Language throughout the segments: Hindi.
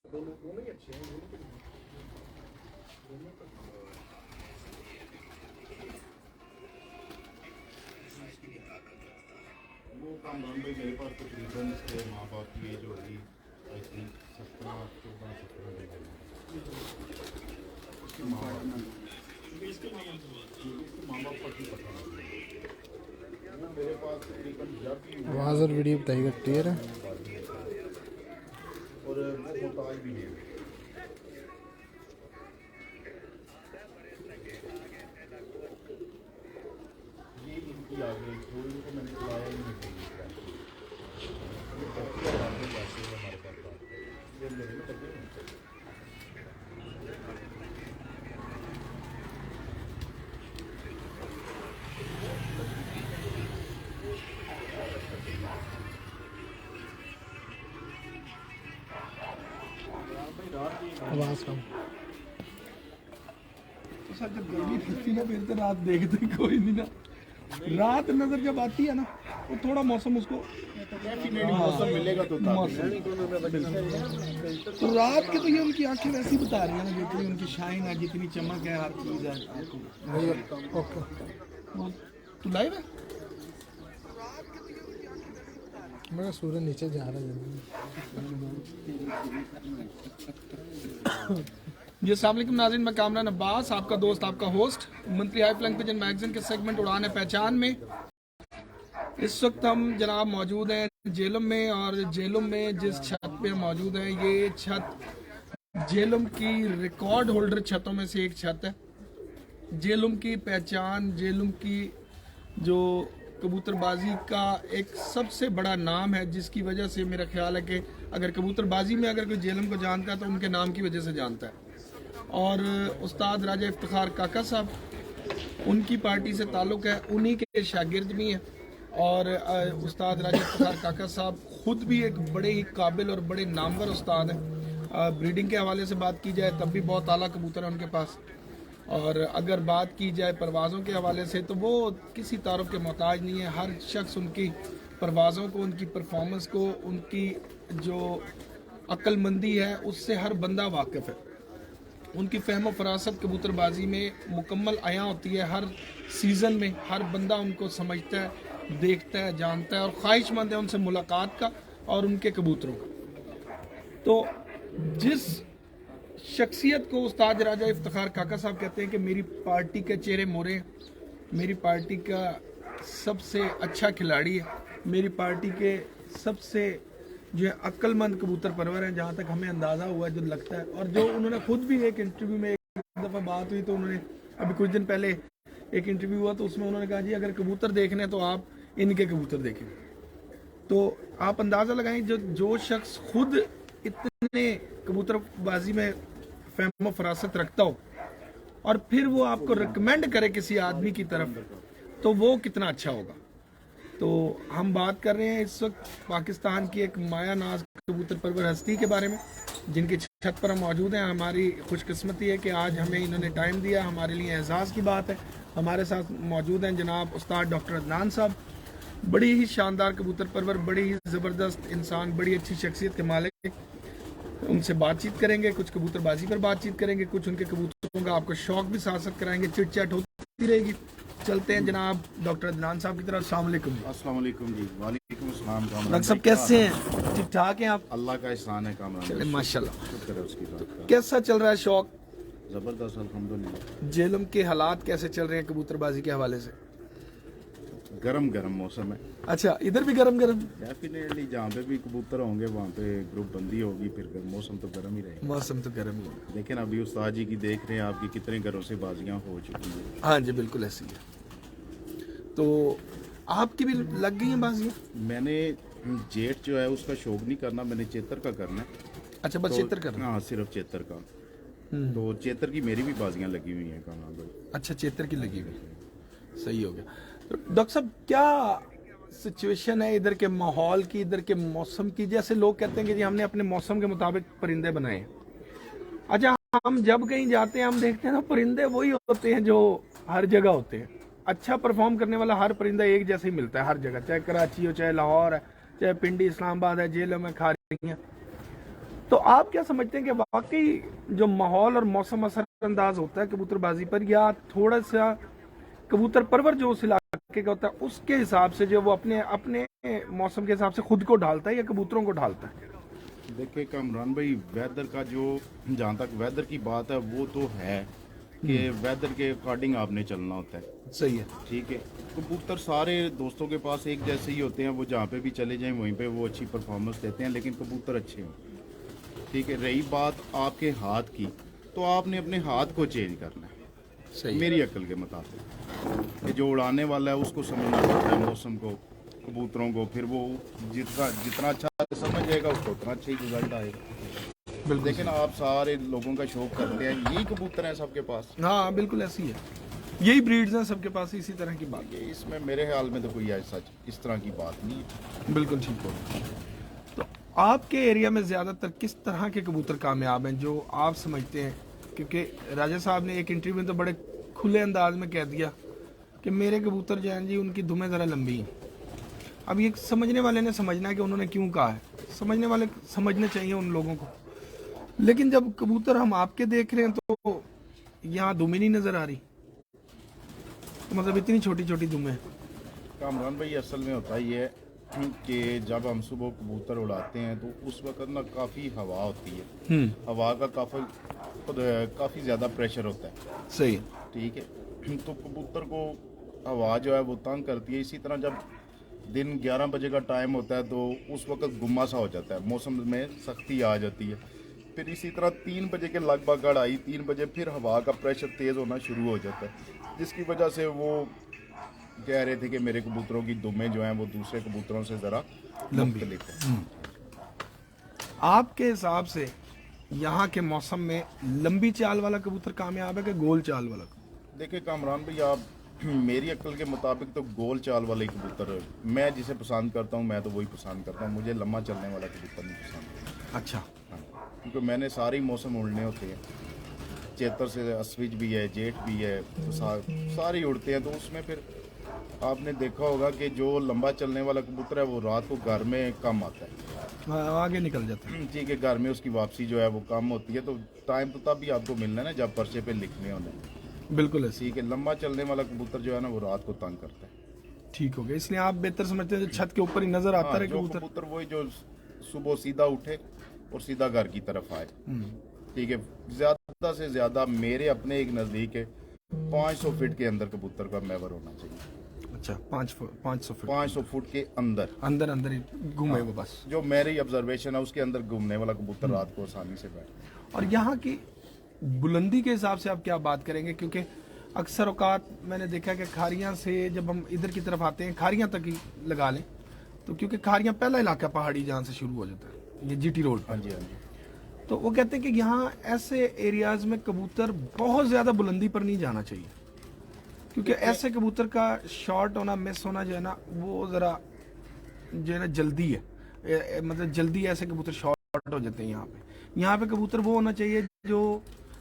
दोनों दोनों ही अच्छे हैं, दोनों का वो कामरान भाई मेरे पास तकरीबन इसके माँ बाप की एज होगी आई थिंक 17 14 17 इसके माँ बाप का क्यों पता नहीं। वो मेरे पास तकरीबन जब भी आवाज़ और वीडियो बताइएगा क्लियर है। और वो मोहताज भी नहीं है। ये इनकी आ गई जो इनको मैंने चलाया ही नहीं पैसे हमारे पास ये मेरे में तक नहीं। आवाज़ कम। तो सर जब गर्मी थी ना फिर तो रात देखते कोई नहीं ना, रात नजर जब आती है ना वो थोड़ा मौसम उसको मौसम मिलेगा तो मौसम तो रात के तो ये उनकी आंखें वैसी बता रही है ना, जितनी उनकी शाइन है, जितनी चमक है, हर चीज है। ओके तू लाइव है? मेरा सूरज नीचे जा रहा है। जी अस्सलाम वालेकुम नाज़रीन, मैं कामरान अब्बास, आपका दोस्त, आपका host, monthly high flank pigeon magazine के सेगमेंट उड़ान है पहचान में। इस वक्त हम जनाब मौजूद हैं जेलम में, और जेलम में जिस छत पे हम मौजूद हैं ये छत जेलम की रिकॉर्ड होल्डर छतों में से एक छत है। जेलम की पहचान, जेलम की जो कबूतरबाजी का एक सबसे बड़ा नाम है, जिसकी वजह से मेरा ख्याल है कि अगर कबूतरबाजी में अगर कोई जेलम को जानता है तो उनके नाम की वजह से जानता है। और उस्ताद राजा इफ्तिखार काका साहब, उनकी पार्टी से ताल्लुक़ है, उन्हीं के शागिर्द भी हैं। और उस्ताद राजा इफ्तिखार काका साहब खुद भी एक बड़े ही काबिल और बड़े नामवर उस्ताद हैं। ब्रीडिंग के हवाले से बात की जाए तब भी बहुत आला कबूतर है उनके पास, और अगर बात की जाए परवाज़ों के हवाले से तो वो किसी तारुफ के मोहताज नहीं है। हर शख्स उनकी परवाज़ों को, उनकी परफॉर्मेंस को, उनकी जो अक्लमंदी है उससे हर बंदा वाकिफ़ है। उनकी फ़हम फरासत कबूतरबाजी में मुकम्मल आया होती है। हर सीज़न में हर बंदा उनको समझता है, देखता है, जानता है और ख्वाहिशमंद है उनसे मुलाकात का और उनके कबूतरों का। तो जिस शख्सियत को उस्ताद राजा इफ्तिखार काका साहब कहते हैं कि मेरी पार्टी के चेहरे मोरे, मेरी पार्टी का सबसे अच्छा खिलाड़ी है, मेरी पार्टी के सबसे जो है अक्लमंद कबूतर परवर हैं, जहाँ तक हमें अंदाज़ा हुआ, जो लगता है। और जो उन्होंने खुद भी एक इंटरव्यू में, एक दफ़ा बात हुई तो उन्होंने अभी कुछ दिन पहले एक इंटरव्यू हुआ तो उसमें उन्होंने कहा जी अगर कबूतर देखने तो आप इनके कबूतर देखें। तो आप अंदाज़ा लगाएं जो शख्स खुद इतने कबूतरबाजी में फ़हम फरासत रखता हो और फिर वो आपको रिकमेंड करे किसी आदमी की तरफ, तो वो कितना अच्छा होगा। तो हम बात कर रहे हैं इस वक्त पाकिस्तान की एक माया नाज कबूतर परवर हस्ती के बारे में, जिनकी छत पर हम मौजूद हैं। हमारी खुशकिस्मती है कि आज हमें इन्होंने टाइम दिया, हमारे लिए एहसास की बात है। हमारे साथ मौजूद हैं जनाब उस्ताद डॉक्टर अदनान साहब, बड़ी ही शानदार कबूतर परवर, बड़ी ही ज़बरदस्त इंसान, बड़ी अच्छी शख्सियत के मालिक। उनसे बातचीत करेंगे, कुछ कबूतरबाजी पर बातचीत करेंगे, कुछ उनके कबूतरों का आपको शौक भी साथ साथ कराएंगे, चिट चैट होती रहेगी। चलते हैं जनाब डॉक्टर अदनान साहब की तरफ। अस्सलाम वालेकुम। अस्सलाम वालेकुम जी। वालेकुम अस्सलाम। डॉक्टर साहब कैसे हैं? ठीक ठाक हैं आप? अल्लाह का एहसान है कामरान। चले माशाल्लाह। शुक्र है उसकी बात का। कैसा चल रहा है शौक? जबरदस्त अल्हम्दुलिल्लाह। जेलम के हालात कैसे चल रहे हैं कबूतरबाजी के हवाले से? गरम गरम मौसम है। अच्छा, इधर भी गरम गरम? डेफिनेटली जहाँ पे भी कबूतर होंगे वहाँ पे ग्रुप बंदी होगी, फिर मौसम तो गर्म ही रहेगा। मौसम तो गर्म ही है। लेकिन अभी उस्ताद जी की देख रहे हैं आपकी कितने घरों से बाजियाँ हो चुकी हैं। हाँ जी बिल्कुल ऐसी है। तो आपकी भी लग गई हैं बाजियाँ? मैंने जेट जो है उसका शौक नहीं करना, मैंने चेतर का करना है। अच्छा, बस चेतर करना? हाँ सिर्फ चेतर का। तो चेतर की मेरी भी बाजियाँ लगी हुई हैं कामरान भाई। अच्छा, चेतर की लगी हुई, सही हो गया। तो डॉक्टर साहब क्या सिचुएशन है इधर के माहौल की, इधर के मौसम की? जैसे लोग कहते हैं कि जी हमने अपने मौसम के मुताबिक परिंदे बनाए। अच्छा, हम जब कहीं जाते हैं हम देखते हैं ना परिंदे वही होते हैं जो हर जगह होते हैं। अच्छा परफॉर्म करने वाला हर परिंदा एक जैसे ही मिलता है हर जगह, चाहे कराची हो, चाहे लाहौर है, चाहे पिंडी, इस्लामाबाद है, जेलम है, खारी है। तो आप क्या समझते हैं कि वाकई जो माहौल और मौसम असरअंदाज होता है कबूतरबाजी पर, या थोड़ा सा कबूतर परवर जो उस इलाके का होता है उसके हिसाब से जो वो अपने अपने मौसम के हिसाब से खुद को ढालता है या कबूतरों को ढालता है? देखिए कामरान भाई, वेदर का जो, जहाँ तक वेदर की बात है वो तो है कि वेदर के अकॉर्डिंग आपने चलना होता है। सही है। ठीक है, कबूतर सारे दोस्तों के पास एक जैसे ही होते हैं, वो जहाँ पे भी चले जाएं वहीं पे वो अच्छी परफॉर्मेंस देते हैं, लेकिन कबूतर अच्छे हों। ठीक है, रही बात आपके हाथ की, तो आपने अपने हाथ को चेंज करना है सही। मेरी अक्ल के मुताबिक। कि जो उड़ाने वाला है उसको समझना पड़ता है मौसम को, कबूतरों को, फिर वो जितना जितना अच्छा समझ जाएगा उसको उतना अच्छा ही रिजल्ट आएगा। बिल्कुल। लेकिन आप सारे लोगों का शौक करते हैं, यही कबूतर हैं सबके पास। हाँ बिल्कुल ऐसी है, यही ब्रीड्स हैं सबके पास, इसी तरह की बात ये इसमें मेरे ख्याल में तो कोई ऐसा इस तरह की बात नहीं है। है। बिल्कुल ठीक हो। तो आपके एरिया में ज़्यादातर किस तरह के कबूतर कामयाब हैं जो आप समझते हैं? क्योंकि राजा साहब ने एक इंटरव्यू में तो बड़े खुले अंदाज में कह दिया कि मेरे कबूतर जो हैं जी उनकी दुमें ज़रा लंबी हैं। अब ये समझने वाले ने समझना है कि उन्होंने क्यों कहा है, समझने वाले समझने चाहिए उन लोगों को। लेकिन जब कबूतर हम आपके देख रहे हैं तो यहाँ दुमें नहीं नज़र आ रही, तो मतलब इतनी छोटी छोटी दुमें हैं। कामरान भाई, असल में होता ये है कि जब हम सुबह कबूतर उड़ाते हैं तो उस वक्त ना काफ़ी हवा होती है, हवा का काफ़ी ज़्यादा प्रेशर होता है। सही है। ठीक है, तो कबूतर को हवा जो है वो तंग करती है। इसी तरह जब दिन 11 बजे का टाइम होता है तो उस वक्त गुम्मा सा हो जाता है, मौसम में सख्ती आ जाती है। फिर इसी तरह 3 बजे के लगभग गढ़ 3 बजे फिर हवा का प्रेशर तेज़ होना शुरू हो जाता है, जिसकी वजह से वो कह रहे थे कि मेरे कबूतरों की दुमें जो हैं वो दूसरे कबूतरों से ज़रा मुख्तलिफ है। आपके हिसाब से यहाँ के मौसम में लंबी चाल वाला कबूतर कामयाब है कि गोल चाल वाला? देखिए कामरान भाई, आप मेरी अक्ल के मुताबिक तो गोल चाल वाले कबूतर मैं जिसे पसंद करता हूँ, मैं तो वही पसंद करता हूँ। मुझे लम्बा चलने वाला कबूतर नहीं पसंद। अच्छा। हाँ, क्योंकि मैंने सारे ही मौसम उड़ने होते हैं। चेतर से अस्विज भी है, जेठ भी है, तो सारे ही उड़ते हैं। तो उसमें फिर आपने देखा होगा कि जो लंबा चलने वाला कबूतर है वो रात को घर में कम आता है। आगे निकल जाता है। ठीक है, घर में उसकी वापसी जो है वो कम होती है। तो टाइम तो तब भी आपको मिलना है ना जब पर्चे पे लिखने होने। बिल्कुल ऐसी। ठीक है, लंबा चलने वाला कबूतर जो है ना वो रात को तंग करता है। ठीक हो गया, इसलिए आप बेहतर समझते हैं जो छत के ऊपर ही नजर आता हाँ, है जो कबूतर। कबूतर वही जो सुबह सीधा उठे और सीधा घर की तरफ आए। ठीक है, ज्यादा से ज्यादा मेरे अपने एक नजदीक है 500 फीट के अंदर कबूतर का मैवर होना चाहिए। अच्छा, 500 फीट 500 फुट के अंदर अंदर अंदर ही घूमे वो बस। जो मेरी ऑब्जर्वेशन है उसके अंदर घूमने वाला कबूतर रात को आसानी से बैठ। और यहाँ की बुलंदी के हिसाब से आप क्या बात करेंगे? क्योंकि अक्सर औकात मैंने देखा है कि खारियाँ से जब हम इधर की तरफ आते हैं, खारियाँ तक ही लगा लें, तो क्योंकि खारियाँ पहला इलाका पहाड़ी जहाँ से शुरू हो जाता है, ये जीटी रोड पर। हाँ जी, हाँ जी। तो वो कहते हैं कि यहाँ ऐसे एरियाज में कबूतर बहुत ज़्यादा बुलंदी पर नहीं जाना चाहिए, क्योंकि ऐसे कबूतर का शॉट होना, मिस होना जो है ना, वो ज़रा जो है ना जल्दी है, मतलब जल्दी ऐसे कबूतर शॉट हो जाते हैं। यहाँ पे कबूतर वो होना चाहिए जो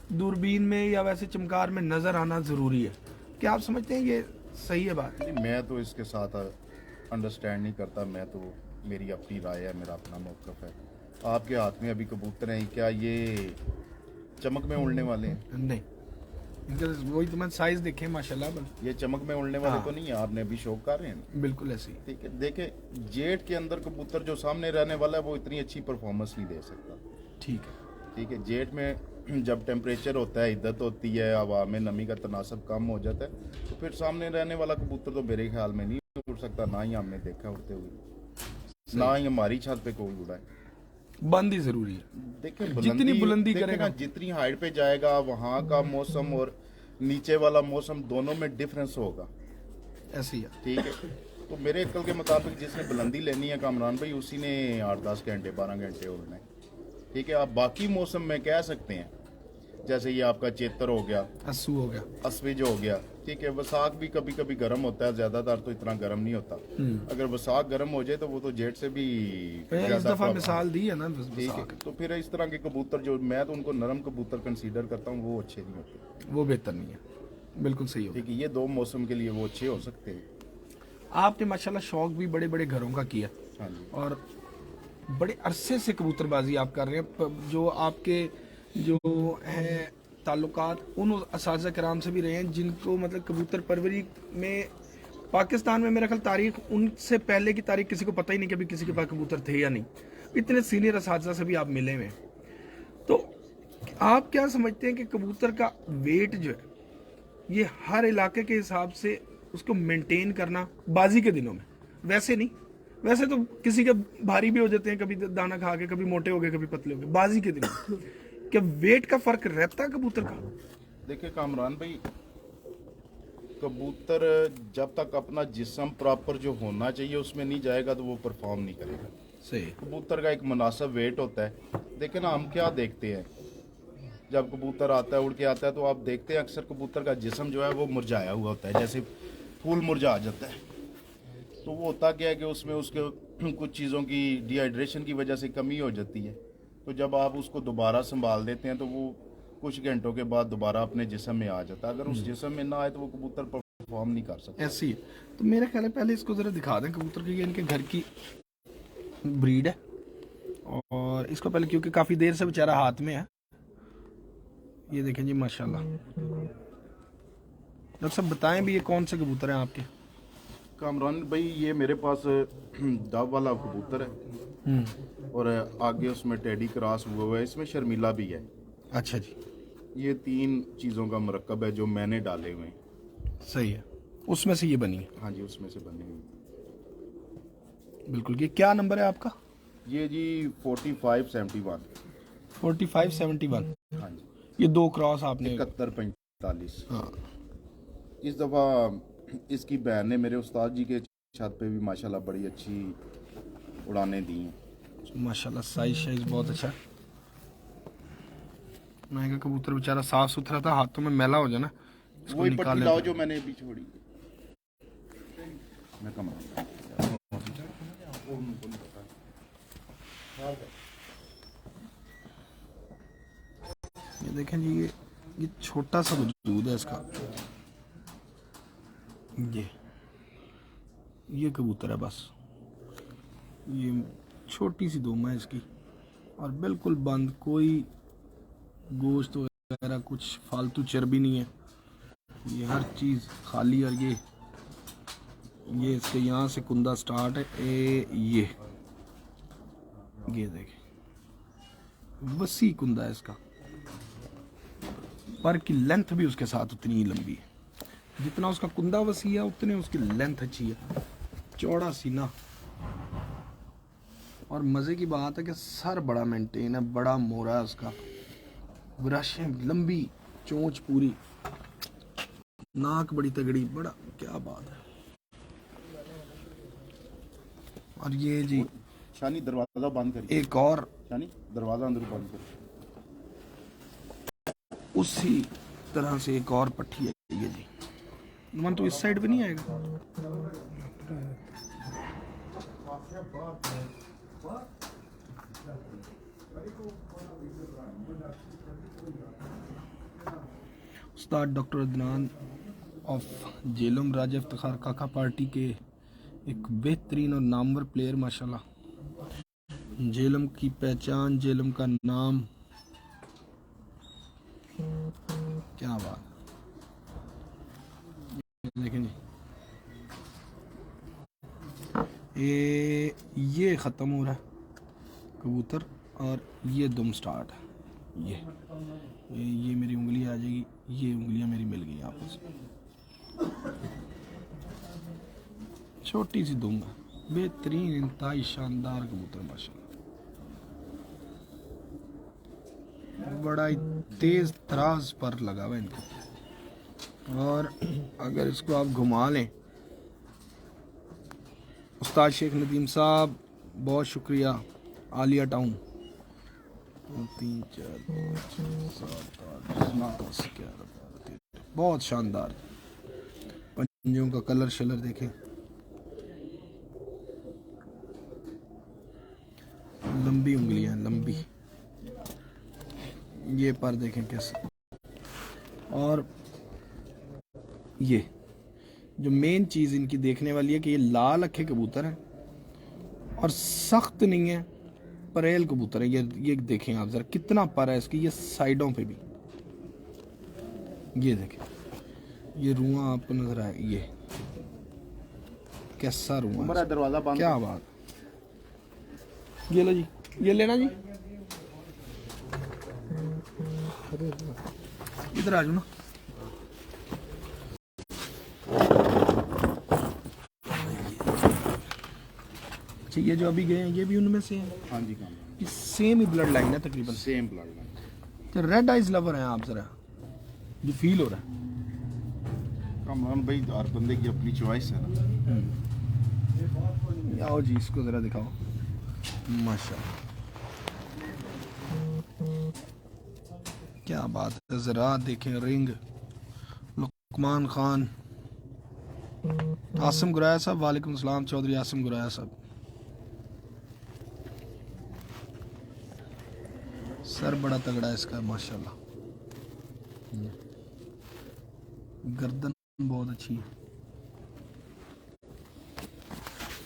दूरबीन में या वैसे चमकार में नज़र आना ज़रूरी है। क्या आप समझते हैं ये सही है बात? नहीं, मैं तो इसके साथ अंडरस्टैंड नहीं करता। मैं तो, मेरी अपनी राय है, मेरा अपना मौक़िफ़ है। आपके हाथ में अभी कबूतर हैं, क्या ये चमक में उड़ने वाले हैं? नहीं, वही तो मैं साइज देखे माशाल्लाह। ये चमक में उड़ने वाले हाँ। तो नहीं है, आपने अभी शौक कर रहे हैं। बिल्कुल ऐसी। ठीक है, देखे जेट के अंदर कबूतर जो सामने रहने वाला है वो इतनी अच्छी परफॉर्मेंस नहीं दे सकता। ठीक है। ठीक है, जेट में जब टेम्परेचर होता है, इद्दत होती है, हवा में नमी का तनासब कम हो जाता है, तो फिर सामने रहने वाला कबूतर तो मेरे ख्याल में नहीं उड़ सकता। ना ही हमने देखा उड़ते हुए, ना ही हमारी छत पे कोई उड़ा है। बंद ही जरूरी है। देखिए जितनी बुलंदी देखें करेगा, ना, जितनी हाइट पे जाएगा वहाँ का मौसम और नीचे वाला मौसम दोनों में डिफरेंस होगा। ऐसी है। ठीक है, तो मेरे अक्ल के मुताबिक जिसने बुलंदी लेनी है कामरान भाई, उसी ने 8-10 घंटे 12 घंटे उड़ना है। ठीक है, आप बाकी मौसम में कह सकते हैं, जैसे ये आपका चेतर हो गया, अस्सू हो गया, अस्विज हो गया। ठीक है, वसाख भी कभी कभी गर्म होता है, ज्यादातर तो इतना गर्म नहीं होता। अगर वसाख गर्म हो जाए तो वो तो जेट से भी इस दफा मिसाल दी है ना। ठीक है, तो फिर इस तरह के कबूतर जो मैं तो उनको नरम कबूतर कंसीडर करता हूँ, वो अच्छे नहीं होते, वो बेहतर नहीं है। बिल्कुल सही हो। ठीक है, ये 2 मौसम के लिए वो अच्छे हो सकते हैं। आपने माशाल्लाह शौक भी बड़े बड़े घरों का किया, हाँ जी। और बड़े अरसे से कबूतरबाजी आप कर रहे हैं, जो आपके जो हैं ताल्लुकात उन असातिज़ा कराम से भी रहे हैं जिनको मतलब कबूतर परवरी में पाकिस्तान में मेरा ख्याल तारीख उनसे पहले की तारीख किसी को पता ही नहीं कि अभी किसी के पास कबूतर थे या नहीं। इतने सीनियर असातिज़ा से भी आप मिले हुए हैं, तो आप क्या समझते हैं कि कबूतर का वेट जो है ये हर इलाके के हिसाब से उसको मेंटेन करना बाजी के दिनों में, वैसे नहीं, वैसे तो किसी के भारी भी हो जाते हैं, कभी दाना खा के, कभी मोटे हो गए, कभी पतले हो गए, बाजी के दिनों में क्या वेट का फर्क रहता है कबूतर का? देखिए कामरान भाई, कबूतर जब तक अपना जिस्म प्रॉपर जो होना चाहिए उसमें नहीं जाएगा तो वो परफॉर्म नहीं करेगा। सही। कबूतर का एक मुनासिब वेट होता है। देखिए ना, हम क्या देखते हैं जब कबूतर आता है, उड़ के आता है, तो आप देखते हैं अक्सर कबूतर का जिस्म जो है वो मुरझाया हुआ होता है, जैसे फूल मुरझा जाता है। तो वो होता क्या है कि उसमें उसके कुछ चीज़ों की डिहाइड्रेशन की वजह से कमी हो जाती है। तो जब आप उसको दोबारा संभाल देते हैं तो वो कुछ घंटों के बाद दोबारा अपने जिस्म में आ जाता है। अगर उस जिस्म में ना आए तो वो कबूतर परफॉर्म नहीं कर सकता। ऐसी है। तो मेरा ख्याल है पहले इसको ज़रा दिखा दें कबूतर की, ये इनके घर की ब्रीड है और इसको पहले, क्योंकि काफ़ी देर से बेचारा हाथ में है। ये देखें जी माशाल्लाह। डॉक्टर साहब बताएं भी ये कौन से कबूतर हैं आपके? कामरान भाई, ये मेरे पास डब वाला कबूतर है और आगे उसमें टेडी क्रॉस हुआ है, इसमें शर्मिला भी है। अच्छा जी, ये 3 चीज़ों का मरकब है जो मैंने डाले हुए हैं। सही है, उसमें से ये बनी है। हाँ जी, उसमें से बनी हुई। बिल्कुल। ये क्या नंबर है आपका? ये जी 4571। 4571। हाँ जी, ये 2 क्रॉस आपने। 7145। हाँ। इस दफ़ा इसकी बहन ने मेरे उस्ताद जी के छत पे भी माशाल्लाह बड़ी अच्छी उड़ानें दी हैं। माशाल्लाह साइज बहुत अच्छा है। मैं कहा कबूतर बेचारा साफ सुथरा था, हाथों में मैला हो जाए ना, इसको वही पट्टी निकाल लाओ लेते जो मैंने अभी छोड़ी। मैं कम ये देखें जी, ये छोटा सा वजूद है इसका। ये कबूतर है बस, ये छोटी सी दुम है इसकी और बिल्कुल बंद, कोई गोश्त वगैरह कुछ फालतू चर्बी नहीं है, ये हर चीज़ खाली। और ये इसके यहाँ से कुंदा स्टार्ट है, ये देखें वसी कुंदा है इसका, पर की लेंथ भी उसके साथ उतनी ही लंबी है। जितना उसका कुंदा वसी है उतने उसकी लेंथ अच्छी है, चौड़ा सीना। और मज़े की बात है कि सर बड़ा मेंटेन है, बड़ा मोरा है उसका, ब्रशें लंबी, चोंच पूरी, नाक बड़ी तगड़ी, बड़ा क्या बात है। और ये जी शानी दरवाजा बंद करिए। एक और शानी दरवाजा अंदर बंद करिए। उसी तरह से एक और पट्टी है ये जी। मन तो इस साइड पे नहीं आएगा। उस्ताद डॉक्टर अदनान ऑफ जेलम राजा इफ्तिखार काका पार्टी के एक बेहतरीन और नामवर प्लेयर माशाल्लाह। जेलम की पहचान, जेलम का नाम, क्या बात। देखें जी, ये ख़त्म हो रहा है कबूतर और ये दुम स्टार्ट है। ये मेरी उंगली आ जाएगी, ये उंगलियां मेरी मिल गई आपस में। छोटी सी दुम है, बेहतरीन इंतहाई शानदार कबूतर माशाल्लाह। बड़ा ही तेज तराज पर लगा हुआ इनको। और अगर इसको आप घुमा लें, उस्ताद शेख नदीम साहब बहुत शुक्रिया, आलिया टाउन। 3 4 5 6 7 8 9 10 11 12 13, बहुत शानदार। पंजों का कलर शलर देखें, लंबी उंगलियां लंबी, ये पर देखें कैसे। और ये जो मेन चीज़ इनकी देखने वाली है कि ये लाल अखे कबूतर हैं और सख्त नहीं है परेल कबूतर है। ये देखें आप जरा कितना पर है इसकी, ये साइडों पे भी, ये देखें, ये रुआ आपको नजर आए, ये कैसा रुआ उमर है, दरवाजा बंद क्या बात। ये लो जी, ये लेना जी, इधर आ जाओ ना। अच्छा ये जो अभी गए हैं ये भी उनमें से हैं? हाँ जी कामरान, ये सेम ही ब्लड लाइन है तकरीबन। Same blood line. तो रेड आइज लवर हैं आप जरा, ये फील हो रहा है। कामरान भाई हर बंदे की अपनी चॉइस है ना। आओ जी इसको जरा दिखाओ, माशाल्लाह क्या बात है। जरा देखें रिंग, लुकमान खान, आसिम गुराया साहब, वालेकुम सलाम चौधरी आसिम गुराया साहब। सर बड़ा तगड़ा है इसका माशाल्लाह, गर्दन बहुत अच्छी है,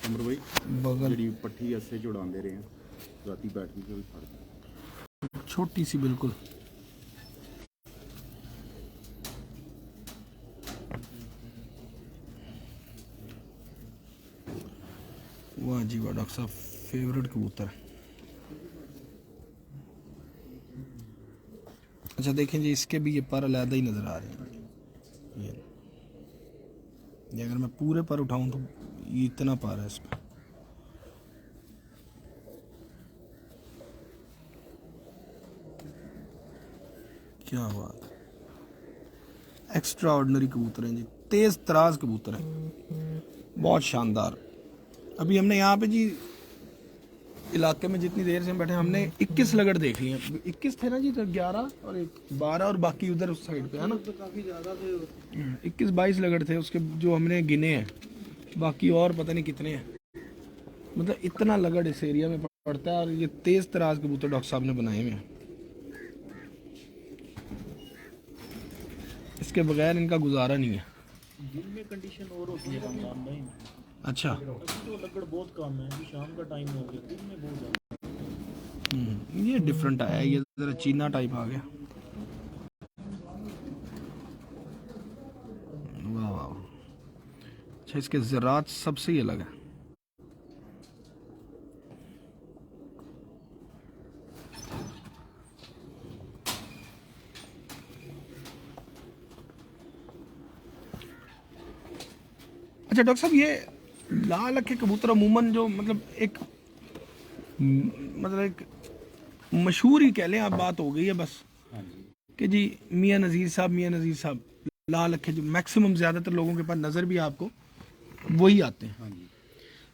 उमर भाई बगल जी पट्टी ऐसे जुड़ाते रहे हैं, राती बैटरी से भी फड़ता छोटी सी बिल्कुल। वाह जी वाह, डॉक्टर साहब फेवरेट कबूतर। अच्छा देखें जी, इसके भी ये पर अलहदा ही नजर आ रहे हैं। ये अगर मैं पूरे पर उठाऊं तो ये इतना पर है इसमें। क्या बात, एक्स्ट्रा ऑर्डिनरी कबूतर हैं जी, तेज तराज कबूतर हैं, बहुत शानदार। अभी हमने यहाँ पे जी इलाके में जितनी देर से हम बैठे हमने 21 लगड़ देख लिए हैं। 21 थे ना जी, तो 11 और 12 और बाकी उधर उस साइड पे है ना, तो काफी ज्यादा थे। 21-22 लगड़ थे उसके जो हमने गिने हैं, बाकी और पता नहीं कितने हैं। मतलब इतना लगड़ इस एरिया में पड़ता है। और ये तेज तराज कबूतर डॉक्टर साहब ने बनाए हुए हैं, इसके बगैर इनका गुजारा नहीं है। दिन में कंडीशन और होती है कामरान भाई, अच्छा अभी तो लगड़ बहुत कम है, अभी शाम का टाइम हो गया, दिन में बहुत ज़्यादा। ये डिफरेंट आया, ये जरा चीना टाइप आ गया। वाह वाह वाह। अच्छा इसके ज़रात सबसे ही अलग है। अच्छा डॉक्टर साहब, ये लाल अखे कबूतर अमूमन जो मतलब एक मशहूर ही कह लें आप, बात हो गई है बस कि जी मियाँ नज़ीर साहब लाल अखे, जो मैक्सिमम ज़्यादातर लोगों के पास नज़र भी आपको वही आते हैं।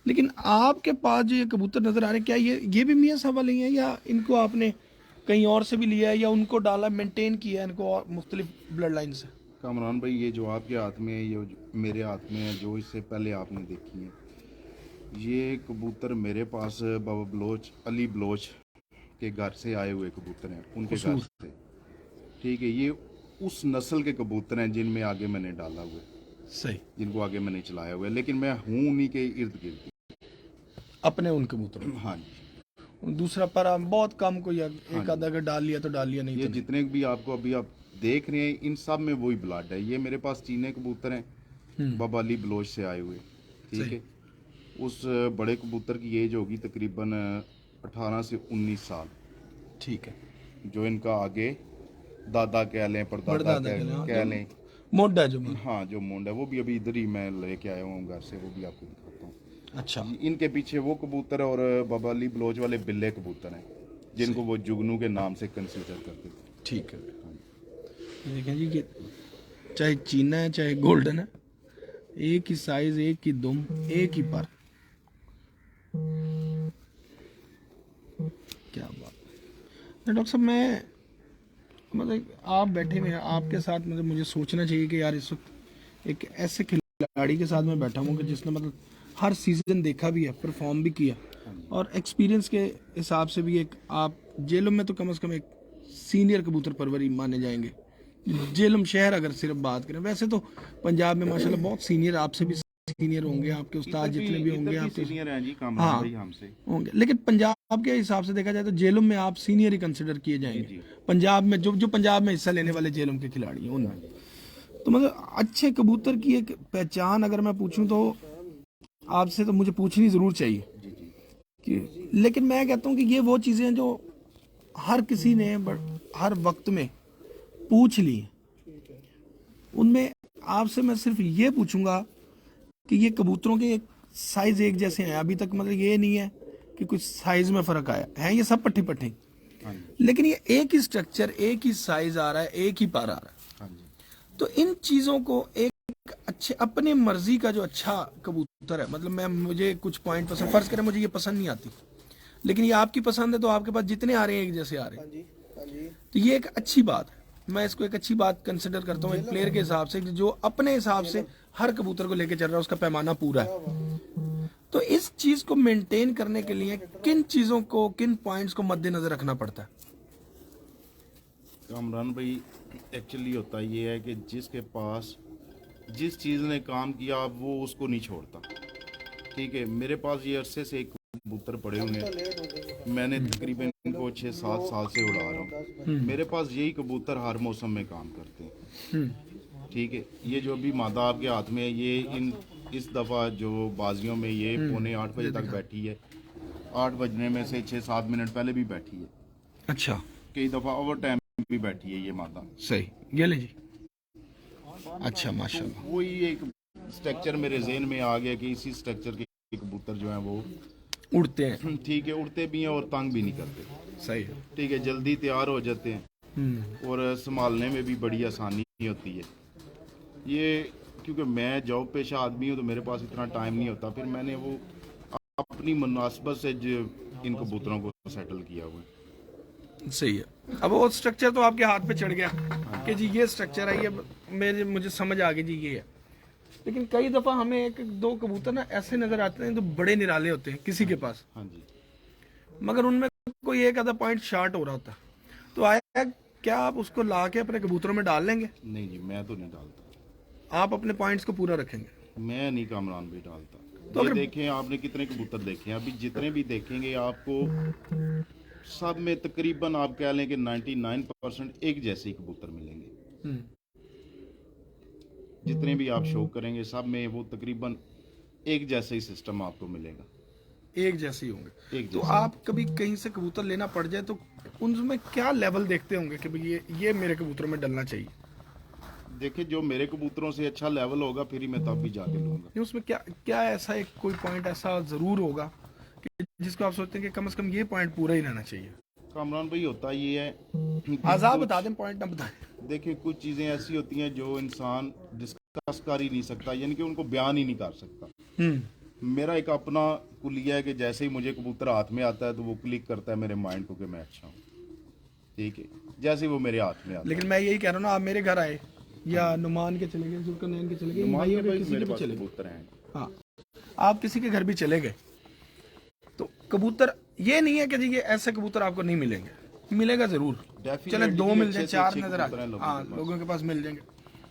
लेकिन आपके पास जो ये कबूतर नज़र आ रहे हैं, क्या ये भी मियाँ साहब वाले ही हैं, या इनको आपने कहीं और से भी लिया है, या उनको डाला मेंटेन किया है इनको और मुख्तलिफ ब्लड लाइन से? कामरान भाई ये जो आपके हाथ में है, ये जो मेरे हाथ में है, जो इससे पहले आपने देखी है, ये कबूतर मेरे पास बाबा बलोच अली बलोच के घर से आए हुए कबूतर हैं, उनके घर से। ठीक है, ये उस नस्ल के कबूतर हैं जिनमें आगे मैंने डाला हुआ है, सही, जिनको आगे मैंने चलाया हुआ है, लेकिन मैं हूँ उन्हीं के इर्द गिर्द अपने उन कबूतरों। हाँ जी। दूसरा पर आप बहुत कम कोई एक आधा अगर डाल लिया तो डाल लिया, नहीं ये तो जितने भी आपको अभी आप देख रहे हैं, इन सब में वही ब्लड है। ये मेरे पास चीने कबूतर हैं, बाबा अली बलोच से आए हुए। ठीक है, उस बड़े कबूतर की एज होगी तकरीबन 18 से 19 साल। ठीक है, जो इनका आगे दादा कह लें, परदादा कह लें, मोड है जो मोड। हाँ जो मुंड है, वो भी अभी इधर ही मैं लेके आया हूँ घर से, वो भी आपको दिखाता हूँ। अच्छा, इनके पीछे वो कबूतर है, और बाबा अली बलोच वाले बिल्ले कबूतर हैं, जिनको वो जुगनू के नाम से कंसीडर करते थे। ठीक है, देखें जी कि चाहे चीना है चाहे गोल्डन है, एक ही साइज, एक ही दुम, एक ही पर। क्या बात है डॉक्टर साहब। मैं मतलब आप बैठे हुए हैं, आपके साथ मतलब मुझे सोचना चाहिए कि यार इस वक्त एक ऐसे खिलाड़ी के साथ मैं बैठा हूँ कि जिसने मतलब हर सीजन देखा भी है, परफॉर्म भी किया, और एक्सपीरियंस के हिसाब से भी एक आप जेलम में तो कम से कम एक सीनियर कबूतर परवरी माने जाएंगे। जेलम शहर अगर सिर्फ बात करें, वैसे तो पंजाब में माशाल्लाह बहुत सीनियर आपसे भी सीनियर होंगे, आपके उस्ताद जितने भी होंगे आपके सीनियर हैं जी कामरान हाँ। भाई हमसे। होंगे, लेकिन पंजाब के हिसाब से देखा जाए तो जेलम में आप सीनियर ही कंसिडर किए जाएंगे। जी। पंजाब में जो जो पंजाब में हिस्सा लेने वाले जेलम के खिलाड़ी हैं उनमें। तो मतलब अच्छे कबूतर की एक पहचान अगर मैं पूछूं तो आपसे तो मुझे पूछनी जरूर चाहिए कि, लेकिन मैं कहता हूं कि ये वो चीजें हैं जो हर किसी ने हर वक्त में पूछ ली हैं। उनमें आपसे मैं सिर्फ ये पूछूंगा कि ये कबूतरों के साइज एक जैसे हैं अभी तक, मतलब ये नहीं है कि कुछ साइज में फर्क आया है, ये सब पट्टी पट्टी, लेकिन ये एक ही स्ट्रक्चर, एक ही साइज आ रहा है, एक ही पार आ रहा है। हाँ जी। तो इन चीजों को एक अच्छे अपने मर्जी का जो अच्छा कबूतर है, मतलब मुझे कुछ पॉइंट पसंद, फर्ज करें मुझे ये पसंद नहीं आती, लेकिन ये आपकी पसंद है तो आपके पास जितने आ रहे हैं एक जैसे आ रहे हैं, तो ये एक अच्छी बात है। मैं इसको एक अच्छी बात कंसिडर करता हूँ एक प्लेयर के हिसाब से, जो अपने हिसाब से हर कबूतर को लेके चल रहा है, उसका पैमाना पूरा है। तो इस चीज को मेंटेन करने के लिए किन चीजों को, किन पॉइंट्स को मद्देनजर रखना पड़ता है? कामरान भाई एक्चुअली होता ये है कि जिसके पास जिस चीज़ ने काम किया वो उसको नहीं छोड़ता। ठीक है, मेरे पास ये अरसे से एक कबूतर पड़े हुए हैं, मैंने तकरीबन इनको 6-7 साल से उड़ा रहा हूँ। मेरे पास यही कबूतर हर मौसम में काम करते हैं। ठीक है, ये जो अभी मादा आपके हाथ में है, ये इस दफ़ा जो बाजियों में ये 7:45 बजे तक बैठी है, 8 बजने में से 6-7 मिनट पहले भी बैठी है। अच्छा, कई दफ़ा ओवर टाइम भी बैठी है ये मादा। सही, ये ले जी। अच्छा, माशाल्लाह। वही एक स्ट्रक्चर मेरे ज़हन में आ गया कि इसी स्ट्रक्चर के कबूतर जो हैं वो उड़ते हैं। ठीक है, उड़ते भी हैं और तंग भी नहीं करते। सही है। ठीक है, जल्दी तैयार हो जाते हैं और संभालने में भी बड़ी आसानी होती है। ये क्योंकि मैं जॉब पेशा आदमी हूँ तो मेरे पास इतना टाइम नहीं होता, फिर मैंने वो अपनी मुनासबत से जो इन कबूतरों को सेटल किया हुआ है। सही है। अब वो स्ट्रक्चर तो आपके हाथ पे चढ़ गया कि जी ये स्ट्रक्चर है, ये मुझे समझ आ गई जी ये है। लेकिन कई दफा हमें एक दो कबूतर ना ऐसे नजर आते हैं जो बड़े निराले होते हैं किसी के पास, हाँ जी। मगर उनमें कोई एक आधा पॉइंट शार्ट हो रहा होता है, तो आया क्या आप उसको ला के अपने कबूतरों में डाल लेंगे? नहीं जी, मैं तो नहीं डालता। आप अपने पॉइंट्स को पूरा रखेंगे? मैं नहीं कामरान भी डालता। तो ये अगर देखें आपने कितने कबूतर देखे हैं, अभी जितने भी देखेंगे आपको सब में तकरीबन आप कह लें कि 99% एक जैसे ही कबूतर मिलेंगे। जितने भी आप शो करेंगे सब में वो तकरीबन एक जैसे ही सिस्टम आपको मिलेगा, एक जैसे ही होंगे। एक तो जैसे। आप कभी कहीं से कबूतर लेना पड़ जाए तो उनमें क्या लेवल देखते होंगे कि भाई ये मेरे कबूतरों में डलना चाहिए? देखिए, जो मेरे कबूतरों से अच्छा लेवल होगा फिर ही मैं तब भी जाके लूंगा। नहीं, उसमें क्या क्या ऐसा एक कोई पॉइंट ऐसा जरूर होगा कि जिसको आप सोचते हैं कि कम से कम ये पॉइंट पूरा ही रहना चाहिए? कामरान भाई होता ये है कि आजाद बता दें, पॉइंट ना बताएं। देखिए, कुछ चीज़ें ऐसी होती हैं जो इंसान डिस्कस कर ही नहीं सकता, यानी कि उनको बयान ही नहीं कर सकता। मेरा एक अपना कुलिया है कि जैसे ही मुझे कबूतर हाथ में आता है तो वो क्लिक करता है मेरे माइंड को कि मैं अच्छा हूँ। ठीक है, जैसे ही वो मेरे हाथ में आता है। लेकिन मैं यही कह रहा हूँ ना, आप मेरे घर आए या नुमान के चले गए, जुल्करनैन के चले गए, नुमान भाइयों के के भाई किसी मेरे के भी पास चले गए, कबूतर हैं। हाँ, आप किसी के घर भी चले गए तो कबूतर ये नहीं है कि जी ये ऐसे कबूतर आपको नहीं मिलेंगे, मिलेगा जरूर। चले 2 मिल जाए, 4 नजर आ जाए, हाँ लोगों के पास मिल जाएंगे,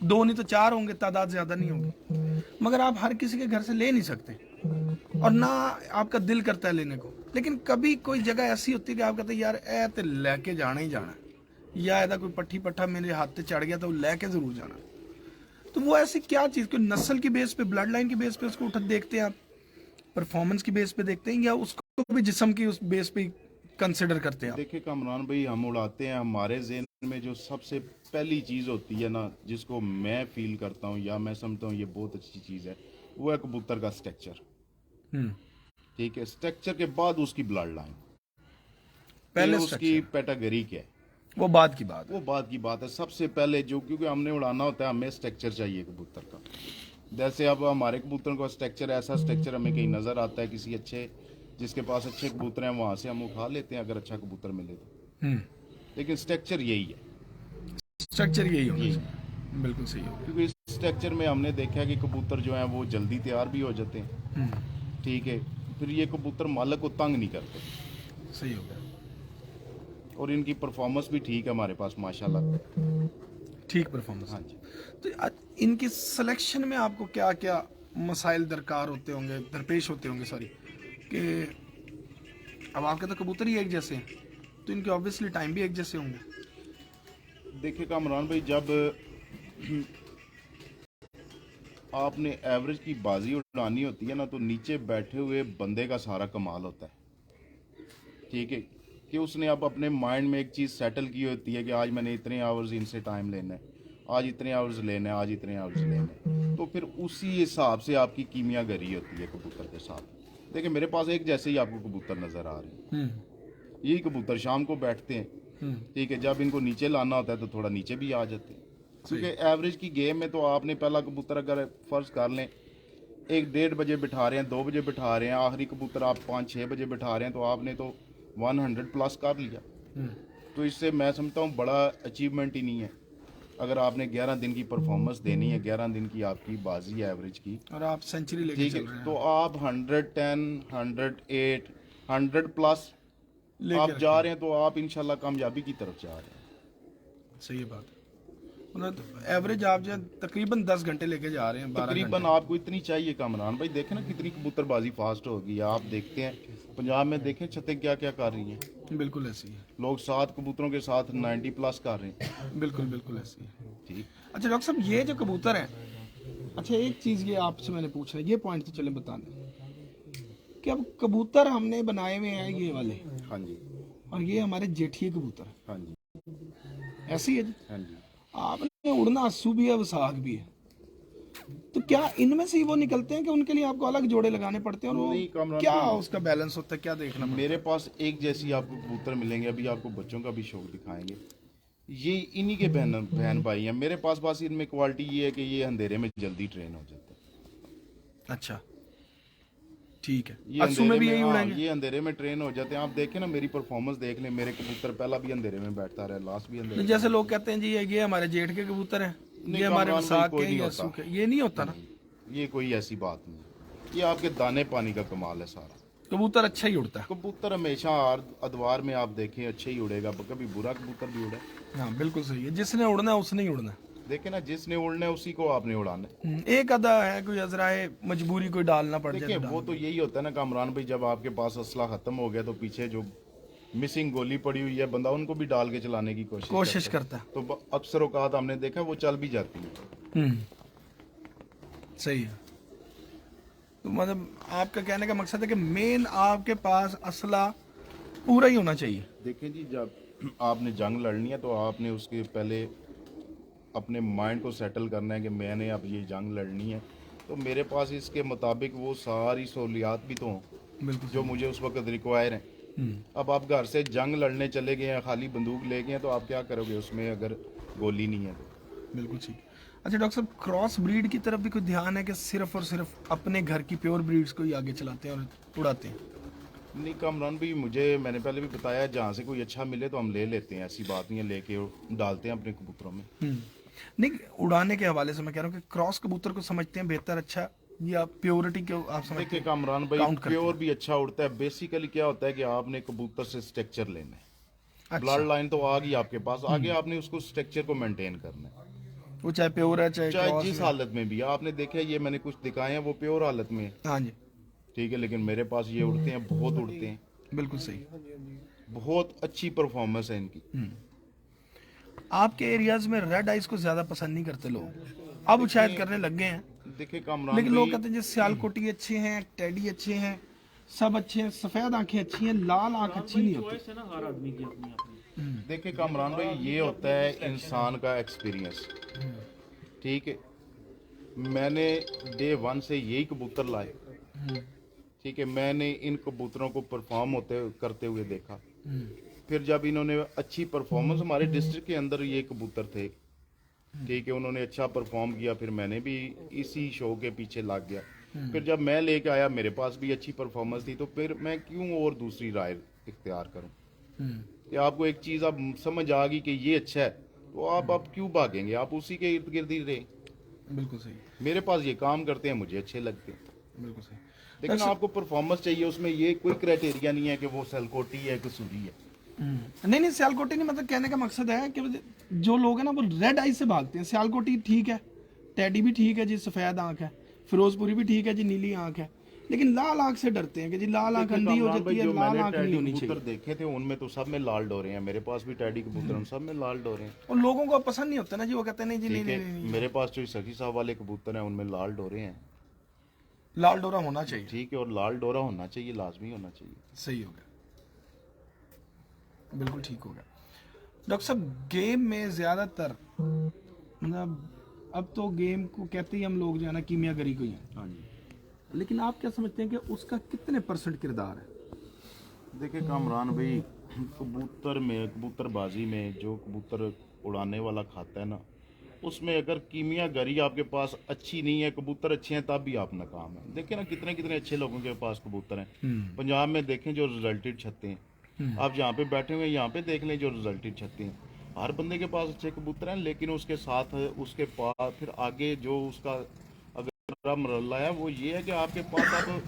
2 नहीं तो 4 होंगे, तादाद ज्यादा नहीं होगी, मगर आप हर किसी के घर से ले नहीं सकते और ना आपका दिल करता है लेने को। लेकिन कभी कोई जगह ऐसी होती है कि आप कहते हैं यार ए ते लेके जाना ही जाना, या ऐसा कोई पट्टी पट्टा मेरे हाथ पे चढ़ गया तो लेके जरूर जाना। तो वो ऐसी क्या चीज, कोई नस्ल की बेस पे, ब्लड लाइन की बेस पे उसको उठा देखते हैं आप, परफॉर्मेंस की बेस पे देखते हैं, या उसको भी जिस्म की उस बेस पे कंसिडर करते हैं आप? देखिए कामरान भाई, हम उड़ाते हैं, हमारे ज़हन में जो सबसे पहली चीज़ होती है ना, जिसको मैं फील करता हूँ या मैं समझता हूँ ये बहुत अच्छी चीज़ है, वो है कबूतर का स्ट्रक्चर। ठीक है, स्ट्रक्चर के बाद उसकी ब्लड लाइन, पहले उसकी कैटेगरी क्या है, वो बात की बात है। वो बात की बात है। सबसे पहले जो, क्योंकि हमने उड़ाना होता है, हमें स्ट्रक्चर चाहिए कबूतर का। जैसे अब हमारे कबूतरों का स्ट्रक्चर, ऐसा स्ट्रक्चर हमें कहीं नज़र आता है किसी अच्छे, जिसके पास अच्छे कबूतर हैं, वहाँ से हम उठा लेते हैं अगर अच्छा कबूतर मिले तो। लेकिन स्ट्रक्चर यही है, स्ट्रक्चर यही होना चाहिए, बिल्कुल सही होगा। क्योंकि इस स्ट्रक्चर में हमने देखा है कि कबूतर जो हैं वो जल्दी तैयार भी हो जाते हैं। ठीक है, फिर ये कबूतर मालिक को तंग नहीं करते, सही होगा, और इनकी परफॉर्मेंस भी ठीक है हमारे पास माशाल्लाह। ठीक परफॉर्मेंस। हाँ जी। तो इनकी सिलेक्शन में आपको क्या क्या मसाइल दरकार होते होंगे, दरपेश होते होंगे, सॉरी, कि अब आपके तो कबूतर ही एक जैसे हैं, तो इनके ऑब्वियसली टाइम भी एक जैसे होंगे। देखिए कामरान भाई, जब आपने एवरेज की बाजी उड़ानी होती है ना, तो नीचे बैठे हुए बंदे का सारा कमाल होता है, ठीक है, कि उसने अब अपने माइंड में एक चीज़ सेटल की होती है कि आज मैंने इतने आवर्स इनसे टाइम लेना है, आज इतने आवर्स लेना है, आज इतने आवर्स लेना है, तो फिर उसी हिसाब से आपकी कीमियागरी होती है कबूतर के साथ। देखिए मेरे पास एक जैसे ही आपको कबूतर नज़र आ रहे हैं, यही कबूतर शाम को बैठते हैं, ठीक है, जब इनको नीचे लाना होता है तो थोड़ा नीचे भी आ जाते हैं, क्योंकि एवरेज की गेम में तो आपने पहला कबूतर अगर फर्ज कर लें 1-1:30 बजे बिठा रहे हैं, 2 बजे बिठा रहे हैं, आखिरी कबूतर आप 5-6 बजे बिठा रहे हैं, तो आपने तो 100 प्लस कर लिया। तो इससे मैं समझता हूँ बड़ा अचीवमेंट ही नहीं है। अगर आपने 11 दिन की परफॉर्मेंस देनी है, 11 दिन की आपकी बाजी है एवरेज की, और आप सेंचुरी लेके ठीक चल है, रहे हैं, तो आप 110, 108, 100 प्लस लेके आप रखें। जा रहे हैं, तो आप इंशाल्लाह कामयाबी की तरफ जा रहे हैं। सही बात है। मतलब एवरेज आप जो है तकरीबन 10 घंटे लेके जा रहे हैं, 12 तकरीबन घंटे। आपको इतनी चाहिए कामरान भाई। देखें ना कितनी कबूतरबाजी फास्ट होगी। आप देखते हैं पंजाब में, देखें छतें क्या क्या कर रही हैं, बिल्कुल ऐसी है, लोग 7 कबूतरों के साथ 90 प्लस कर रहे हैं। बिल्कुल बिल्कुल ऐसी है। ठीक, अच्छा डॉक्टर साहब, ये जो कबूतर है, अच्छा एक चीज़ ये आपसे मैंने पूछना है, ये पॉइंट तो चले बता दें कि अब कबूतर हमने बनाए हुए हैं ये वाले, हाँ जी, और ये हमारे जेठिए कबूतर है, हाँ जी, ऐसी है जी। हाँ जी। आपने उड़ना अस्सू भी है, वसाख भी है, तो क्या इनमें से ही वो निकलते हैं कि उनके लिए आपको अलग जोड़े लगाने पड़ते हैं, और नहीं, वो कामरान क्या भाई, उसका बैलेंस होता है, क्या देखना पड़ता मेरे पास एक जैसी आपको कबूतर मिलेंगे। अभी आपको बच्चों का भी शौक दिखाएंगे। ये इन्हीं के बहन भाई हैं मेरे पास। बस इनमें क्वालिटी ये है कि ये अंधेरे में जल्दी ट्रेन हो जाते हैं। है? अच्छा ठीक है, ये अस्सू में अंधेरे भी में, यही हाँ, उड़ेंगे। ये अंधेरे में ट्रेन हो जाते हैं। आप देखें ना मेरी परफॉर्मेंस देख लें। मेरे कबूतर पहला भी अंधेरे में बैठता रहा, लास्ट भी अंधेरे में। जैसे लोग कहते हैं जी ये हमारे जेठ के कबूतर हैं, नहीं, ये हमारे कामरान भाई, वसाख कोई के, नहीं ये होता। अस्सू के, ये नहीं होता ना। ये कोई ऐसी बात नहीं। ये आपके दाने पानी का कमाल है सारा। कबूतर अच्छा ही उड़ता है। कबूतर हमेशा अदवार में आप देखें अच्छे ही उड़ेगा, कभी बुरा कबूतर भी उड़े। हाँ बिल्कुल सही है, जिसने उड़ना है उसने ही उड़ना है। देखे ना, जिसने उड़ना है उसी को आपने उड़ाना है। एक आधा है कोई अजराए मजबूरी कोई डालना पड़ देखिए जाए, वो तो यही होता है ना कामरान भाई, जब आपके पास असला खत्म हो गया तो पीछे जो मिसिंग गोली पड़ी हुई है, बंदा उनको भी डाल के चलाने की कोशिश करता है। तो अक्सर औकात हमने देखा वो चल भी जाती है। सही है। तो मतलब आपका कहने का मकसद है कि मेन आपके पास असला पूरा ही होना चाहिए। देखें जी, जब आपने जंग लड़नी है तो आपने उसके पहले अपने माइंड को सेटल करना है कि मैंने अब ये जंग लड़नी है, तो मेरे पास इसके मुताबिक वो सारी सहूलियात भी तो हों बिल्कुल जो मुझे उस वक्त रिक्वायर हैं। अब आप घर से जंग लड़ने चले गए हैं, खाली बंदूक ले गए हैं, तो आप क्या करोगे उसमें अगर गोली नहीं है तो? बिल्कुल ठीक। अच्छा डॉक्टर साहब, क्रॉस ब्रीड की तरफ भी कोई ध्यान है कि सिर्फ और सिर्फ अपने घर की प्योर ब्रीड्स को ही आगे चलाते हैं और उड़ाते हैं? नहीं कामरान भी, मैंने पहले भी बताया, जहाँ से कोई अच्छा मिले तो हम ले लेते हैं। ऐसी बात नहीं है, लेके डालते हैं अपने कबूतरों में। नहीं, उड़ाने के हवाले से मैं कह रहा हूँ कि क्रॉस कबूतर को समझते हैं बेहतर, अच्छा, या प्योरिटी को आप समझते देखिए हैं? कामरान भाई, काउंट करते प्योर भी अच्छा उड़ता है। बेसिकली क्या होता है कि आपने कबूतर से स्ट्रक्चर लेना है। ब्लड लाइन तो आ गई आपके पास, आगे आपने उसको स्ट्रक्चर को मेंटेन करना है। वो चाहे प्योर है चाहे चाहे क्रॉस जिस हालत में भी। आपने देखा ये मैंने कुछ दिखाए हैं वो प्योर हालत में है, हाँ जी ठीक है, लेकिन मेरे पास ये उड़ते हैं, बहुत उड़ते हैं, बिल्कुल सही। बहुत अच्छी परफॉर्मेंस है इनकी। आपके एरियाज में रेड आइस को ज्यादा पसंद नहीं करते लोग, अब शायद करने लग गए हैं, देखिए कामरान लेकिन लोग भाई, कहते हैं जैसे सियालकोटी अच्छे हैं, टेडी अच्छे हैं, सब अच्छे हैं, सफेद आंखें अच्छी हैं, लाल आंख अच्छी नहीं होती। चॉइस है ना हर आदमी की अपनी अपनी। देखिए कामरान भाई, ये होता है इंसान का एक्सपीरियंस, ठीक है। मैंने डे 1 से यही कबूतर लाए, ठीक है। मैंने इन कबूतरों को परफॉर्म करते हुए देखा। फिर जब इन्होंने अच्छी परफॉर्मेंस, हमारे डिस्ट्रिक्ट के अंदर ये कबूतर थे, ठीक है, उन्होंने अच्छा परफॉर्म किया, फिर मैंने भी इसी शो के पीछे लग गया। फिर जब मैं लेके आया, मेरे पास भी अच्छी परफॉर्मेंस थी, तो फिर मैं क्यों और दूसरी राय इख्तियार करूं? कि आपको एक चीज़ अब समझ आ गई कि ये अच्छा है, तो आप क्यों भागेंगे? आप उसी के इर्द गिर्द ही रहे। बिल्कुल सही, मेरे पास ये काम करते हैं, मुझे अच्छे लगते हैं, बिल्कुल सही। लेकिन आपको परफॉर्मेंस चाहिए। उसमें ये कोई क्राइटेरिया नहीं है कि वो सियालकोटी है कि सूरी है। नहीं सियालकोटी नहीं, मतलब कहने का मकसद है कि जो लोग हैं ना वो रेड आई से भागते हैं। सियालकोटी ठीक है, टेडी भी ठीक है जी, सफेद आंख है, फिरोजपुरी भी ठीक है जी, नीली आंख है, लेकिन लाल आंख से डरते हैं कि जी लाल आंख अंधी हो जाती है, जो लाल मैंने आंख नहीं टैडी होनी कबूतर चाहिए। देखे थे उनमें तो सब में लाल डोरे हैं, मेरे पास भी टैडी कबूतर हैं, सब में लाल डोरे हैं। और लोगों को पसंद नहीं होता ना जी, वो कहते हैं नहीं जी नहीं ठीक है, नहीं, नहीं, मेरे पास जो सखी साहब वाले कबूतर हैं उनमें लाल डोरे हैं। लाल डोरा होना चाहिए। ठीक है, और लाल डोरा होना चाहिए, लाजमी होना चाहिए। सही हो गया, बिल्कुल ठीक हो गया। डॉक्टर साहब गेम में ज्यादातर मतलब अब तो गेम को कहते ही हम लोग जो है ना कीमियागरी को ही है, हाँ जी। लेकिन आप क्या समझते हैं कि उसका कितने % किरदार है? देखिए कामरान भाई, कबूतर में, कबूतरबाजी में जो कबूतर उड़ाने वाला खाता है ना, उसमें अगर कीमियागरी आपके पास अच्छी नहीं है, कबूतर अच्छे हैं तब भी आप नाकाम है। देखिए ना कितने कितने अच्छे लोगों के पास कबूतर हैं। पंजाब में देखें जो रिजल्टेड छत्ते हैं, आप जहाँ पे बैठे हुए हैं यहाँ पे देख लें जो रिजल्टेड छत्ते हैं। हर बंदे के पास अच्छे कबूतर हैं, लेकिन उसके साथ उसके पास फिर आगे जो उसका अगर मरला है वो ये है कि आपके पास अब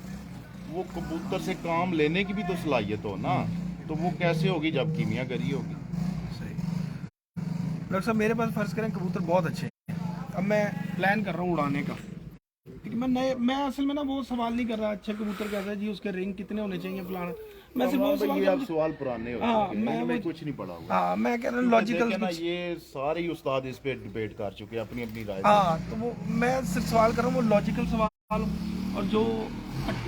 वो कबूतर से काम लेने की भी तो सलाहियत हो ना, तो वो कैसे होगी जब कीमियागरी होगी। सही। डॉक्टर साहब मेरे पास फर्ज करें कबूतर बहुत अच्छे हैं, अब मैं प्लान कर रहा हूँ उड़ाने का, लेकिन मैं असल में ना वो सवाल नहीं कर रहा अच्छा कबूतर कैसा है जी, उसके रिंग कितने होने चाहिए फलाना, मैं सिर्फ वो सवाल ये कर आप सवाल पुराने हो हाँ, चुके हैं, मैं इनमें वो- कुछ नहीं पड़ा हुआ। हाँ मैं कह रहा हूँ देखिए लॉजिकल ना, ये सारे ही उस्ताद इस पे डिबेट कर चुके हैं अपनी अपनी राय से। हाँ, तो वो मैं सिर्फ सवाल कर रहा हूँ वो लॉजिकल सवाल हो, और जो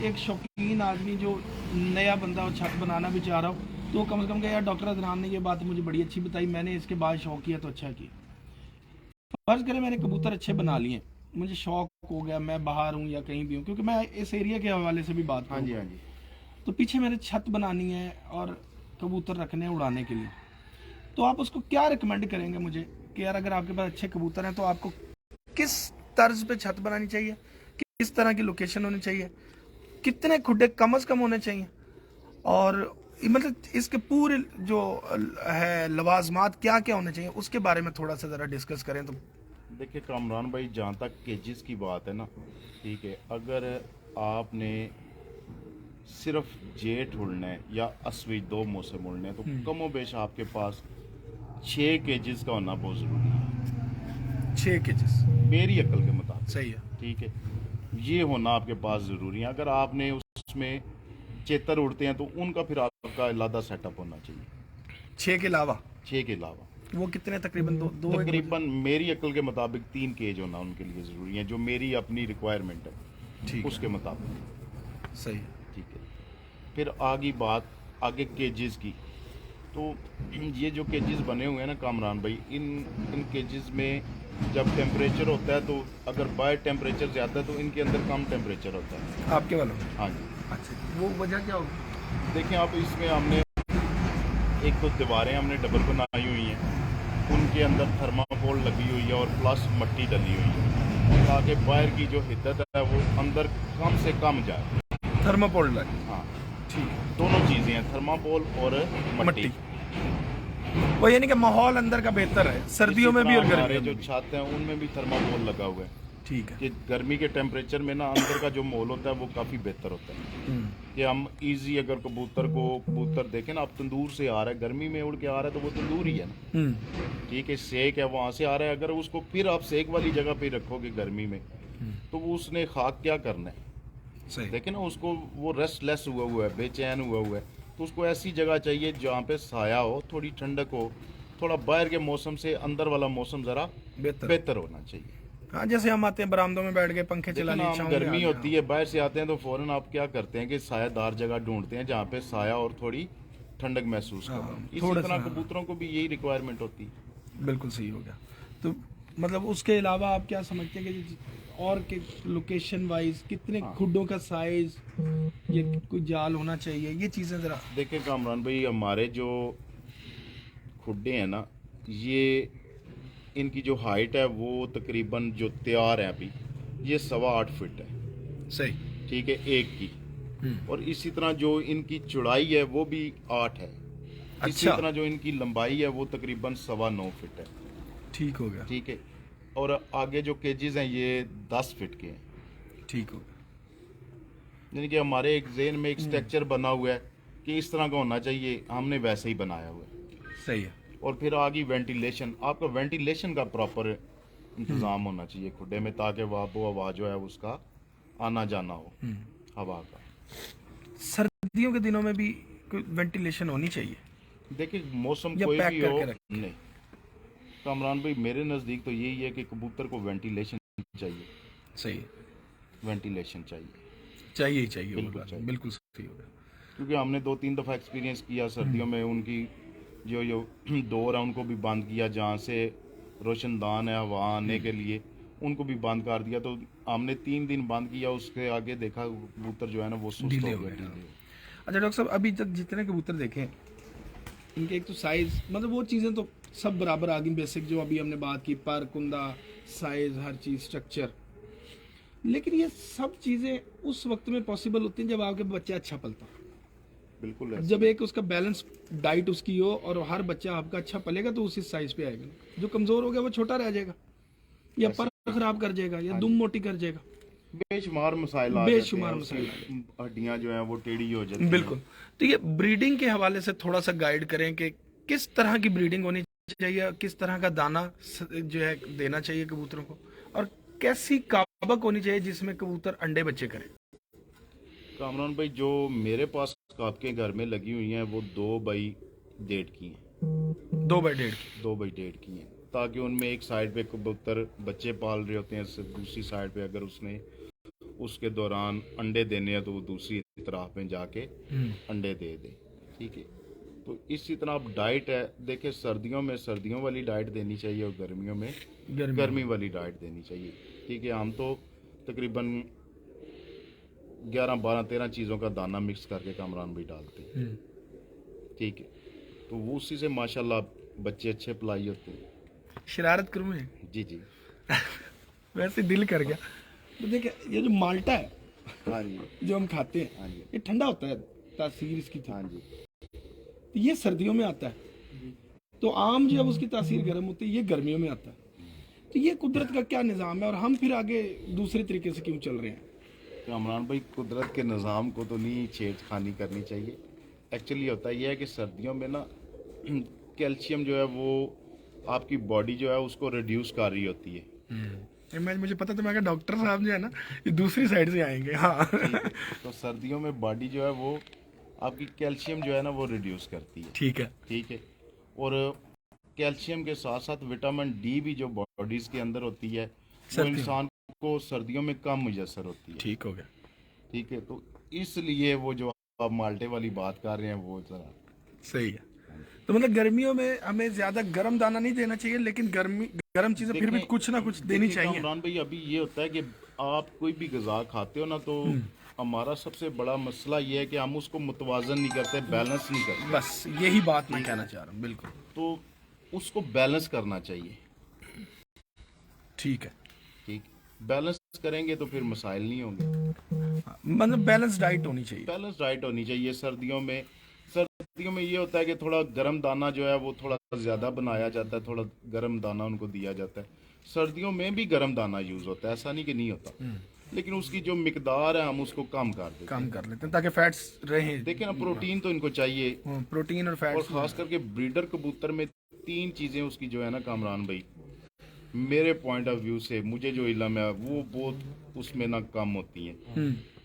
एक शौकीन आदमी जो नया बंदा और छत बनाना भी चाह रहा हो, तो कम से कम कहे यार डॉक्टर अदनान ने ये बात मुझे बड़ी अच्छी बताई, मैंने इसके बाद शौक किया तो अच्छा किया। फर्ज करें मैंने कबूतर अच्छे बना लिए, मुझे शौक हो गया, मैं बाहर हूँ या कहीं भी हूँ, क्योंकि मैं इस एरिया के हवाले से भी बात हाँ जी, करूँ, हाँ जी। तो पीछे मैंने छत बनानी है और कबूतर रखने हैं उड़ाने के लिए, तो आप उसको क्या रिकमेंड करेंगे मुझे कि यार अगर आपके पास अच्छे कबूतर हैं तो आपको किस तर्ज पे छत बनानी चाहिए, किस तरह की लोकेशन होनी चाहिए, कितने खुड्डे कम से कम होने चाहिए, और मतलब इसके पूरे जो है लवाजमात क्या क्या होने चाहिए, उसके बारे में थोड़ा सा ज़रा डिस्कस करें तो। देखिए कामरान भाई, जहाँ तक केजेस की बात है ना, ठीक है, अगर आपने सिर्फ जेट उड़ना है या असवी 2 मौसम उड़ने हैं, तो कमो बेश आपके पास 6 केजेस का होना बहुत ज़रूरी है 6 केजेस मेरी अक्ल के मुताबिक। सही है। ठीक है, ये होना आपके पास ज़रूरी है। अगर आपने उसमें चेतर उड़ते हैं तो उनका फिर आपका अलग सेटअप होना चाहिए 6 के अलावा 6 के अलावा। वो कितने तकरीबन दो तकरीबन मेरी अक्ल के मुताबिक 3 केज होना उनके लिए ज़रूरी है, जो मेरी अपनी रिक्वायरमेंट है ठीक उसके मुताबिक। सही है। ठीक है, फिर आगे बात आगे केजेस की, तो ये जो केजेस बने हुए हैं ना कामरान भाई, इन केजेस में जब टेम्परेचर होता है, तो अगर बाहर टेम्परेचर ज़्यादा है तो इनके अंदर कम टेम्परेचर होता है। आपके वालों में हाँ जी। अच्छा, वो वजह क्या होगी? देखें आप, इसमें हमने एक तो दीवारें हमने डबल बनाई हुई हैं, उनके अंदर थर्माकोल लगी हुई है और प्लस मट्टी डली हुई है, ताकि बाहर की जो हिद्दत है वो अंदर कम से कम जाए। थर्माकोल लगी, हाँ, ठीक है। दोनों चीज़ें हैं, थर्माकोल और मट्टी। वो यानी कि माहौल अंदर का बेहतर है सर्दियों में भी और हमारे गर्मियों जो में भी। छत हैं उनमें भी थर्माकोल लगा हुआ है ठीक है। कि गर्मी के टेम्परेचर में ना अंदर का जो माहौल होता है वो काफ़ी बेहतर होता है, कि हम इजी अगर कबूतर देखें ना, आप तंदूर से आ रहा है, गर्मी में उड़ के आ रहा है तो वो तंदूर ही है ना। ठीक है, सेक है वहाँ से आ रहा है, अगर उसको फिर आप सेक वाली जगह पे रखोगे गर्मी में, तो वो उसने खाक क्या करना है। सही। देखें ना, उसको वो रेस्टलेस हुआ है, बेचैन हुआ है, तो उसको ऐसी जगह चाहिए जहाँ पे साया हो, थोड़ी ठंडक हो, थोड़ा बाहर के मौसम से अंदर वाला मौसम ज़रा बेहतर होना चाहिए। हाँ, जैसे हम आते हैं बरामदों में बैठ के पंखे चला देखो ना, लिए, हम गर्मी होती है, बाहर से आते हैं तो फौरन आप क्या करते हैं कि सायादार जगह ढूंढते हैं जहाँ पे साया और थोड़ी ठंडक महसूस करो। इसी थोड़ा तरह सा, कबूतरों को भी यही रिक्वायरमेंट होती है। बिल्कुल सही हो गया। तो मतलब उसके अलावा आप क्या समझते हैं कि और के लोकेशन वाइज कितने खुड्डों का साइज, ये कोई जाल होना चाहिए, ये चीज़ें ज़रा। देखिए कामरान भाई, हमारे जो खुड्डे हैं ना, ये इनकी जो हाइट है वो तकरीबन जो तैयार है अभी, ये 8.25 फीट है। सही। ठीक है, एक की। और इसी तरह जो इनकी चौड़ाई है वो भी 8 है। इसी अच्छा। तरह जो इनकी लंबाई है वो तकरीबन 9.25 फीट है। ठीक हो गया। ठीक है, और आगे जो केजेस हैं ये 10 फीट के हैं। ठीक हो गया। यानी कि हमारे एक ज़हन में एक स्ट्रक्चर बना हुआ है कि इस तरह का होना चाहिए, हमने वैसे ही बनाया हुआ है। सही है। और फिर आगे वेंटिलेशन, आपका वेंटिलेशन का प्रॉपर इंतज़ाम होना चाहिए खुड्डे में, ताकि वो आवाज़ जो है उसका आना जाना हो हवा का। सर्दियों के दिनों में भी कोई वेंटिलेशन होनी चाहिए? देखिए मौसम या कोई पैक भी हो, करके रखें? नहीं कामरान भाई मेरे नज़दीक तो यही है कि कबूतर को वेंटिलेशन चाहिए, सही है, वेंटिलेशन चाहिए, चाहिए ही चाहिए, वो बिल्कुल बात चाहिए। बिल्कुल सही हो गया। क्योंकि हमने 2-3 दफ़ा एक्सपीरियंस किया सर्दियों में, उनकी जो डोर है उनको भी बंद किया, जहाँ से रोशनदान है हवा आने के लिए उनको भी बंद कर दिया। तो हमने 3 दिन बंद किया, उसके आगे देखा कबूतर जो है ना वो सुस्त ढीले हो हो गए, गए, ढीले हाँ। हो गए। अच्छा डॉक्टर साहब, अभी तक जितने कबूतर देखे इनके एक तो साइज, मतलब वो चीज़ें तो सब बराबर आ गई, बेसिक जो अभी हमने बात की, पर कुंदा, साइज, हर चीज़, स्ट्रक्चर, लेकिन ये सब चीज़ें उस वक्त में पॉसिबल होती हैं जब आपके बच्चा अच्छा पलता है। बिल्कुल ऐसा। जब एक उसका बैलेंस डाइट उसकी हो और हर बच्चा आपका अच्छा पलेगा तो उसी साइज पे आएगा। जो कमज़ोर हो गया वो छोटा रह जाएगा, या पर खराब कर जाएगा, या दुम मोटी कर जाएगा। बेशुमार मसाइल आ बेशुमार जाते हैं, मसाइल उसकी हड्डियां जो हैं वो टेढ़ी हो जाती हैं। बिल्कुल। तो ये ब्रीडिंग के हवाले से थोड़ा सा गाइड करें कि किस तरह की ब्रीडिंग होनी चाहिए, किस तरह का दाना जो है देना चाहिए कबूतरों को, और कैसी काबक होनी चाहिए जिसमें कबूतर अंडे बच्चे करें। कामरान भाई जो मेरे पास आपके घर में लगी हुई हैं वो 2x1.5 की हैं, 2x1.5 की। 2x1.5 की हैं, ताकि उनमें एक साइड पे कबूतर बच्चे पाल रहे होते हैं, दूसरी साइड पे अगर उसने उसके दौरान अंडे देने हैं तो वो दूसरी तरफ में जाके अंडे दे दे। ठीक है, तो इसी तरह आप डाइट है देखिए, सर्दियों में सर्दियों वाली डाइट देनी चाहिए और गर्मियों में गर्मी वाली डाइट देनी चाहिए। ठीक है, हम तो तकरीबन 11, 12, 13 चीज़ों का दाना मिक्स करके कामरान भी डालते हैं। ठीक है, तो वो उसी से माशाल्लाह बच्चे अच्छे पलाई होते हैं। शरारत करूँ मैं? जी जी। वैसे दिल कर गया। तो देखिए ये जो माल्टा है हाँ जी, जो हम खाते हैं, हाँ जी, ये ठंडा होता है, तासीर इसकी हाँ जी। तो ये सर्दियों में आता है, तो आम जब उसकी तासीर गर्म होती है ये गर्मियों में आता है। तो ये कुदरत का क्या निज़ाम है और हम फिर आगे दूसरे तरीके से क्यों चल रहे हैं? कामरान भाई कुदरत के निज़ाम को तो नहीं छेड़खानी करनी चाहिए। एक्चुअली होता यह है कि सर्दियों में ना कैल्शियम जो है वो आपकी बॉडी जो है उसको रिड्यूस कर रही होती है। मुझे पता था, मैं कहा डॉक्टर साहब जो है ना ये दूसरी साइड से आएंगे। हाँ ठीक है, तो सर्दियों में बॉडी जो है वो आपकी कैल्शियम जो है ना वो रिड्यूस करती है। ठीक है। ठीक है, और कैल्शियम के साथ साथ विटामिन डी भी जो बॉडीज के अंदर होती है वो सर्दियों इंसान को सर्दियों में कम मुयसर होती है। ठीक हो गया। ठीक है, तो इसलिए वो जो आप माल्टे वाली बात कर रहे हैं वो जरा सही है। तो मतलब गर्मियों में हमें ज्यादा गर्म दाना नहीं देना चाहिए, लेकिन गर्म चीजें फिर भी देखें- कुछ ना कुछ देनी देखिए चाहिए। कामरान भाई अभी ये होता है कि आप कोई भी गज़ा खाते हो ना तो हमारा सबसे बड़ा मसला ये है कि हम उसको मुतवाजन नहीं करते, बैलेंस नहीं करते। बस यही बात मैं कहना चाह रहा हूँ। बिल्कुल तो उसको बैलेंस करना चाहिए। ठीक है। ठीक, बैलेंस करेंगे तो फिर मसाइल नहीं होंगे। मतलब बैलेंस डाइट होनी चाहिए। बैलेंस डाइट होनी चाहिए। सर्दियों में ये होता है कि थोड़ा गर्म दाना जो है वो थोड़ा ज़्यादा बनाया जाता है, थोड़ा गर्म दाना उनको दिया जाता है। सर्दियों में भी गर्म दाना यूज़ होता है, ऐसा नहीं कि नहीं होता, लेकिन उसकी जो मिकदार है हम उसको कम कर देते हैं। कम कर लेते हैं ताकि फैट्स रहे। देखिए ना, प्रोटीन तो इनको चाहिए, प्रोटीन और और फैट्स। ख़ास करके ब्रीडर कबूतर में 3 चीज़ें उसकी जो है ना कामरान भाई, मेरे पॉइंट ऑफ व्यू से मुझे जो इल्म है वो बहुत उसमें ना कम होती हैं।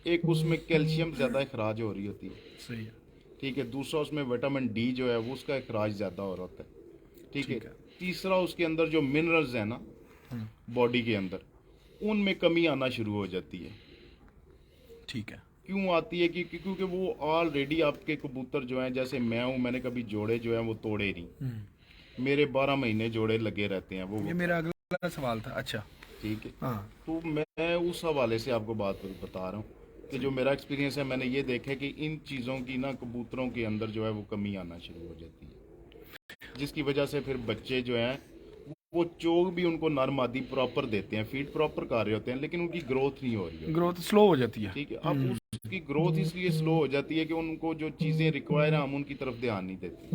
एक उसमें कैल्शियम ज़्यादा अखराज हो रही होती है। सही है। ठीक है, दूसरा उसमें विटामिन डी जो है वो उसका अखराज ज़्यादा हो रहा होता है। ठीक है, तीसरा उसके अंदर जो मिनरल्स है ना बॉडी के अंदर, उनमें कमी आना शुरू हो जाती है। ठीक है। क्यों आती है? क्योंकि वो ऑलरेडी आपके कबूतर जो हैं, जैसे मैं हूँ, मैंने कभी जोड़े जो हैं वो तोड़े नहीं, मेरे 12 महीने जोड़े लगे रहते हैं वो। ये मेरा अगला सवाल था। अच्छा। ठीक है, हाँ। तो मैं उस हवाले से आपको बात बता रहा हूँ कि जो मेरा एक्सपीरियंस है, मैंने ये देखा है कि इन चीज़ों की ना कबूतरों के अंदर जो है वो कमी आना शुरू हो जाती है, जिसकी वजह से फिर बच्चे जो हैं वो चोग भी उनको नर मादी प्रॉपर देते हैं, फीड प्रॉपर कर रहे होते हैं, लेकिन उनकी ग्रोथ नहीं हो रही है। ग्रोथ स्लो हो जाती है। ठीक है, अब उसकी ग्रोथ इसलिए स्लो हो जाती है कि उनको जो चीज़ें रिक्वायर है हम उनकी तरफ ध्यान नहीं देते।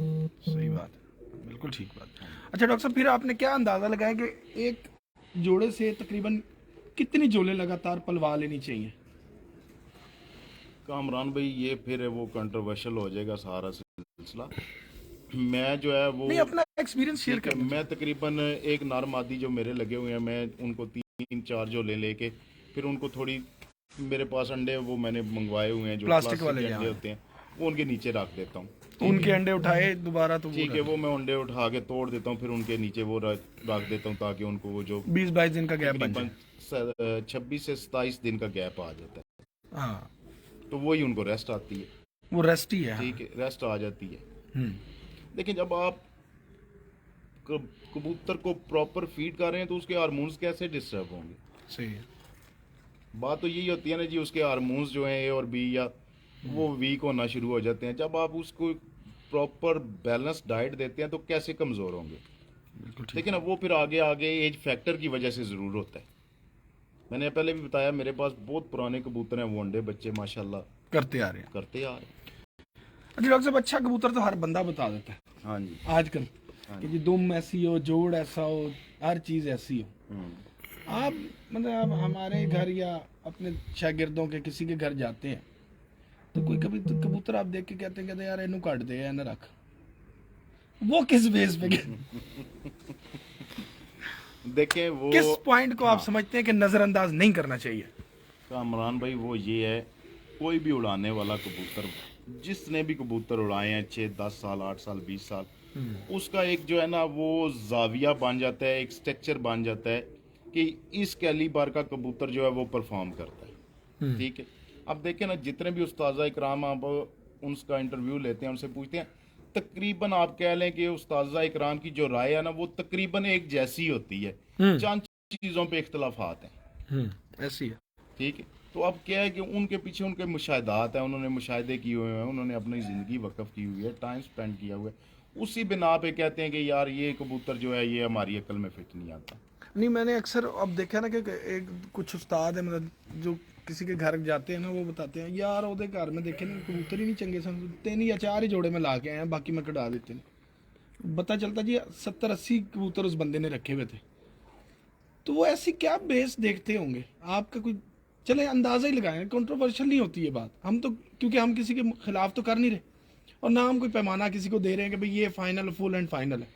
सही बात है, बिल्कुल ठीक बात। अच्छा डॉक्टर साहब, फिर आपने क्या अंदाज़ा लगाया कि एक जोड़े से तकरीबन कितनी जोड़े लगातार पलवा लेनी चाहिए? कामरान भाई ये फिर वो कंट्रोवर्शियल हो जाएगा सारा सिलसिला। मैं जो है वो नहीं, अपना एक्सपीरियंस शेयर कर। मैं तकरीबन एक नर मादी जो मेरे लगे हुए हैं, मैं उनको 3-4 जोले लेके फिर उनको थोड़ी मेरे पास अंडे वो मैंने मंगवाए हुए हैं जो प्लास्टिक वाले के जो अंडे हैं। होते हैं, वो उनके नीचे रख देता हूँ। उनके अंडे उठाए दोबारा तो ठीक है, वो मैं अंडे उठा के तोड़ देता हूँ, फिर उनके नीचे वो रख देता हूँ ताकि उनको वो जो 20-22 दिन का गैप बन जाए। 26 से 27 दिन का गैप आ जाता है, हाँ, तो वही उनको रेस्ट आती है। वो रेस्ट ही है। ठीक है, रेस्ट आ जाती है। हम्म, लेकिन जब आप कबूतर को प्रॉपर फीड कर रहे हैं तो उसके हार्मोन्स कैसे डिस्टर्ब होंगे? सही है। बात तो यही होती है ना जी, उसके हार्मोन्स जो हैं ए और बी या वो वीक होना शुरू हो जाते हैं। जब आप उसको प्रॉपर बैलेंस डाइट देते हैं तो कैसे कमज़ोर होंगे? बिल्कुल ठीक। लेकिन अब वो फिर आगे आगे एज फैक्टर की वजह से ज़रूर होता है। मैंने पहले भी बताया, मेरे पास बहुत पुराने कबूतर हैं, वो अंडे बच्चे माशाल्लाह करते आ रहे हैं। करते आ रहे हैं। अच्छा डॉक्टर साहब, अच्छा कबूतर तो हर बंदा बता देता है हाँ जी। आजकल कि जी दुम ऐसी हो, जोड़ ऐसा हो, हर चीज़ ऐसी हो। आप मतलब आप हमारे घर या अपने शागिर्दों के किसी के घर जाते हैं तो कोई कभी तो कबूतर आप देख के कहते हैं यार इन्हू काट दे या ना रख, वो किस बेस पे देखें वो किस पॉइंट को आप समझते हैं कि नजरअंदाज नहीं करना चाहिए? कामरान भाई, वो ये है, कोई भी उड़ाने वाला कबूतर, जिसने भी कबूतर उड़ाए हैं 6, 10 साल, 8 साल, 20 साल, उसका एक जो है ना वो जाविया बन जाता है, एक स्ट्रक्चर बन जाता है कि इस कैलिबर का कबूतर जो है वो परफॉर्म करता है। ठीक है, अब देखें ना, जितने भी उस्ताज़ा इकराम आप उनका इंटरव्यू लेते हैं, उनसे पूछते हैं, तकरीबन आप कह लें कि उस्ताज़ा इकराम की जो राय है ना वो तकरीबन एक जैसी होती है, चंद चीज़ों पे इख्तलाफात हैं। ऐसी है। ठीक है, तो अब क्या है कि उनके पीछे उनके मुशाहिदात हैं, उन्होंने मुशाहिदे किए हुए हैं, उन्होंने अपनी ज़िंदगी वक्फ की हुई है, टाइम स्पेंड किया हुआ है, उसी बिना पे कहते हैं कि यार ये कबूतर जो है ये हमारी अकल में फिट नहीं आता। नहीं, मैंने अक्सर अब देखा ना कि एक कुछ उस्ताद है मतलब जो किसी के घर जाते हैं ना, वो बताते हैं यार ਉਹਦੇ घर में देखे ना कबूतर ही नहीं चंगे सन, 3 या 4 ही जोड़े में ला के आए हैं, बाकी मैं कटा देते हैं। पता चलता जी 70-80 कबूतर उस बंदे ने रखे हुए थे। तो वो ऐसी क्या बेस देखते होंगे? आपका कोई चले अंदाज़ा ही लगाएं, कंट्रोवर्शियल नहीं होती ये बात। हम तो क्योंकि हम किसी के खिलाफ तो कर नहीं रहे और ना हम कोई पैमाना किसी को दे रहे हैं कि भाई ये फाइनल फुल एंड फाइनल है,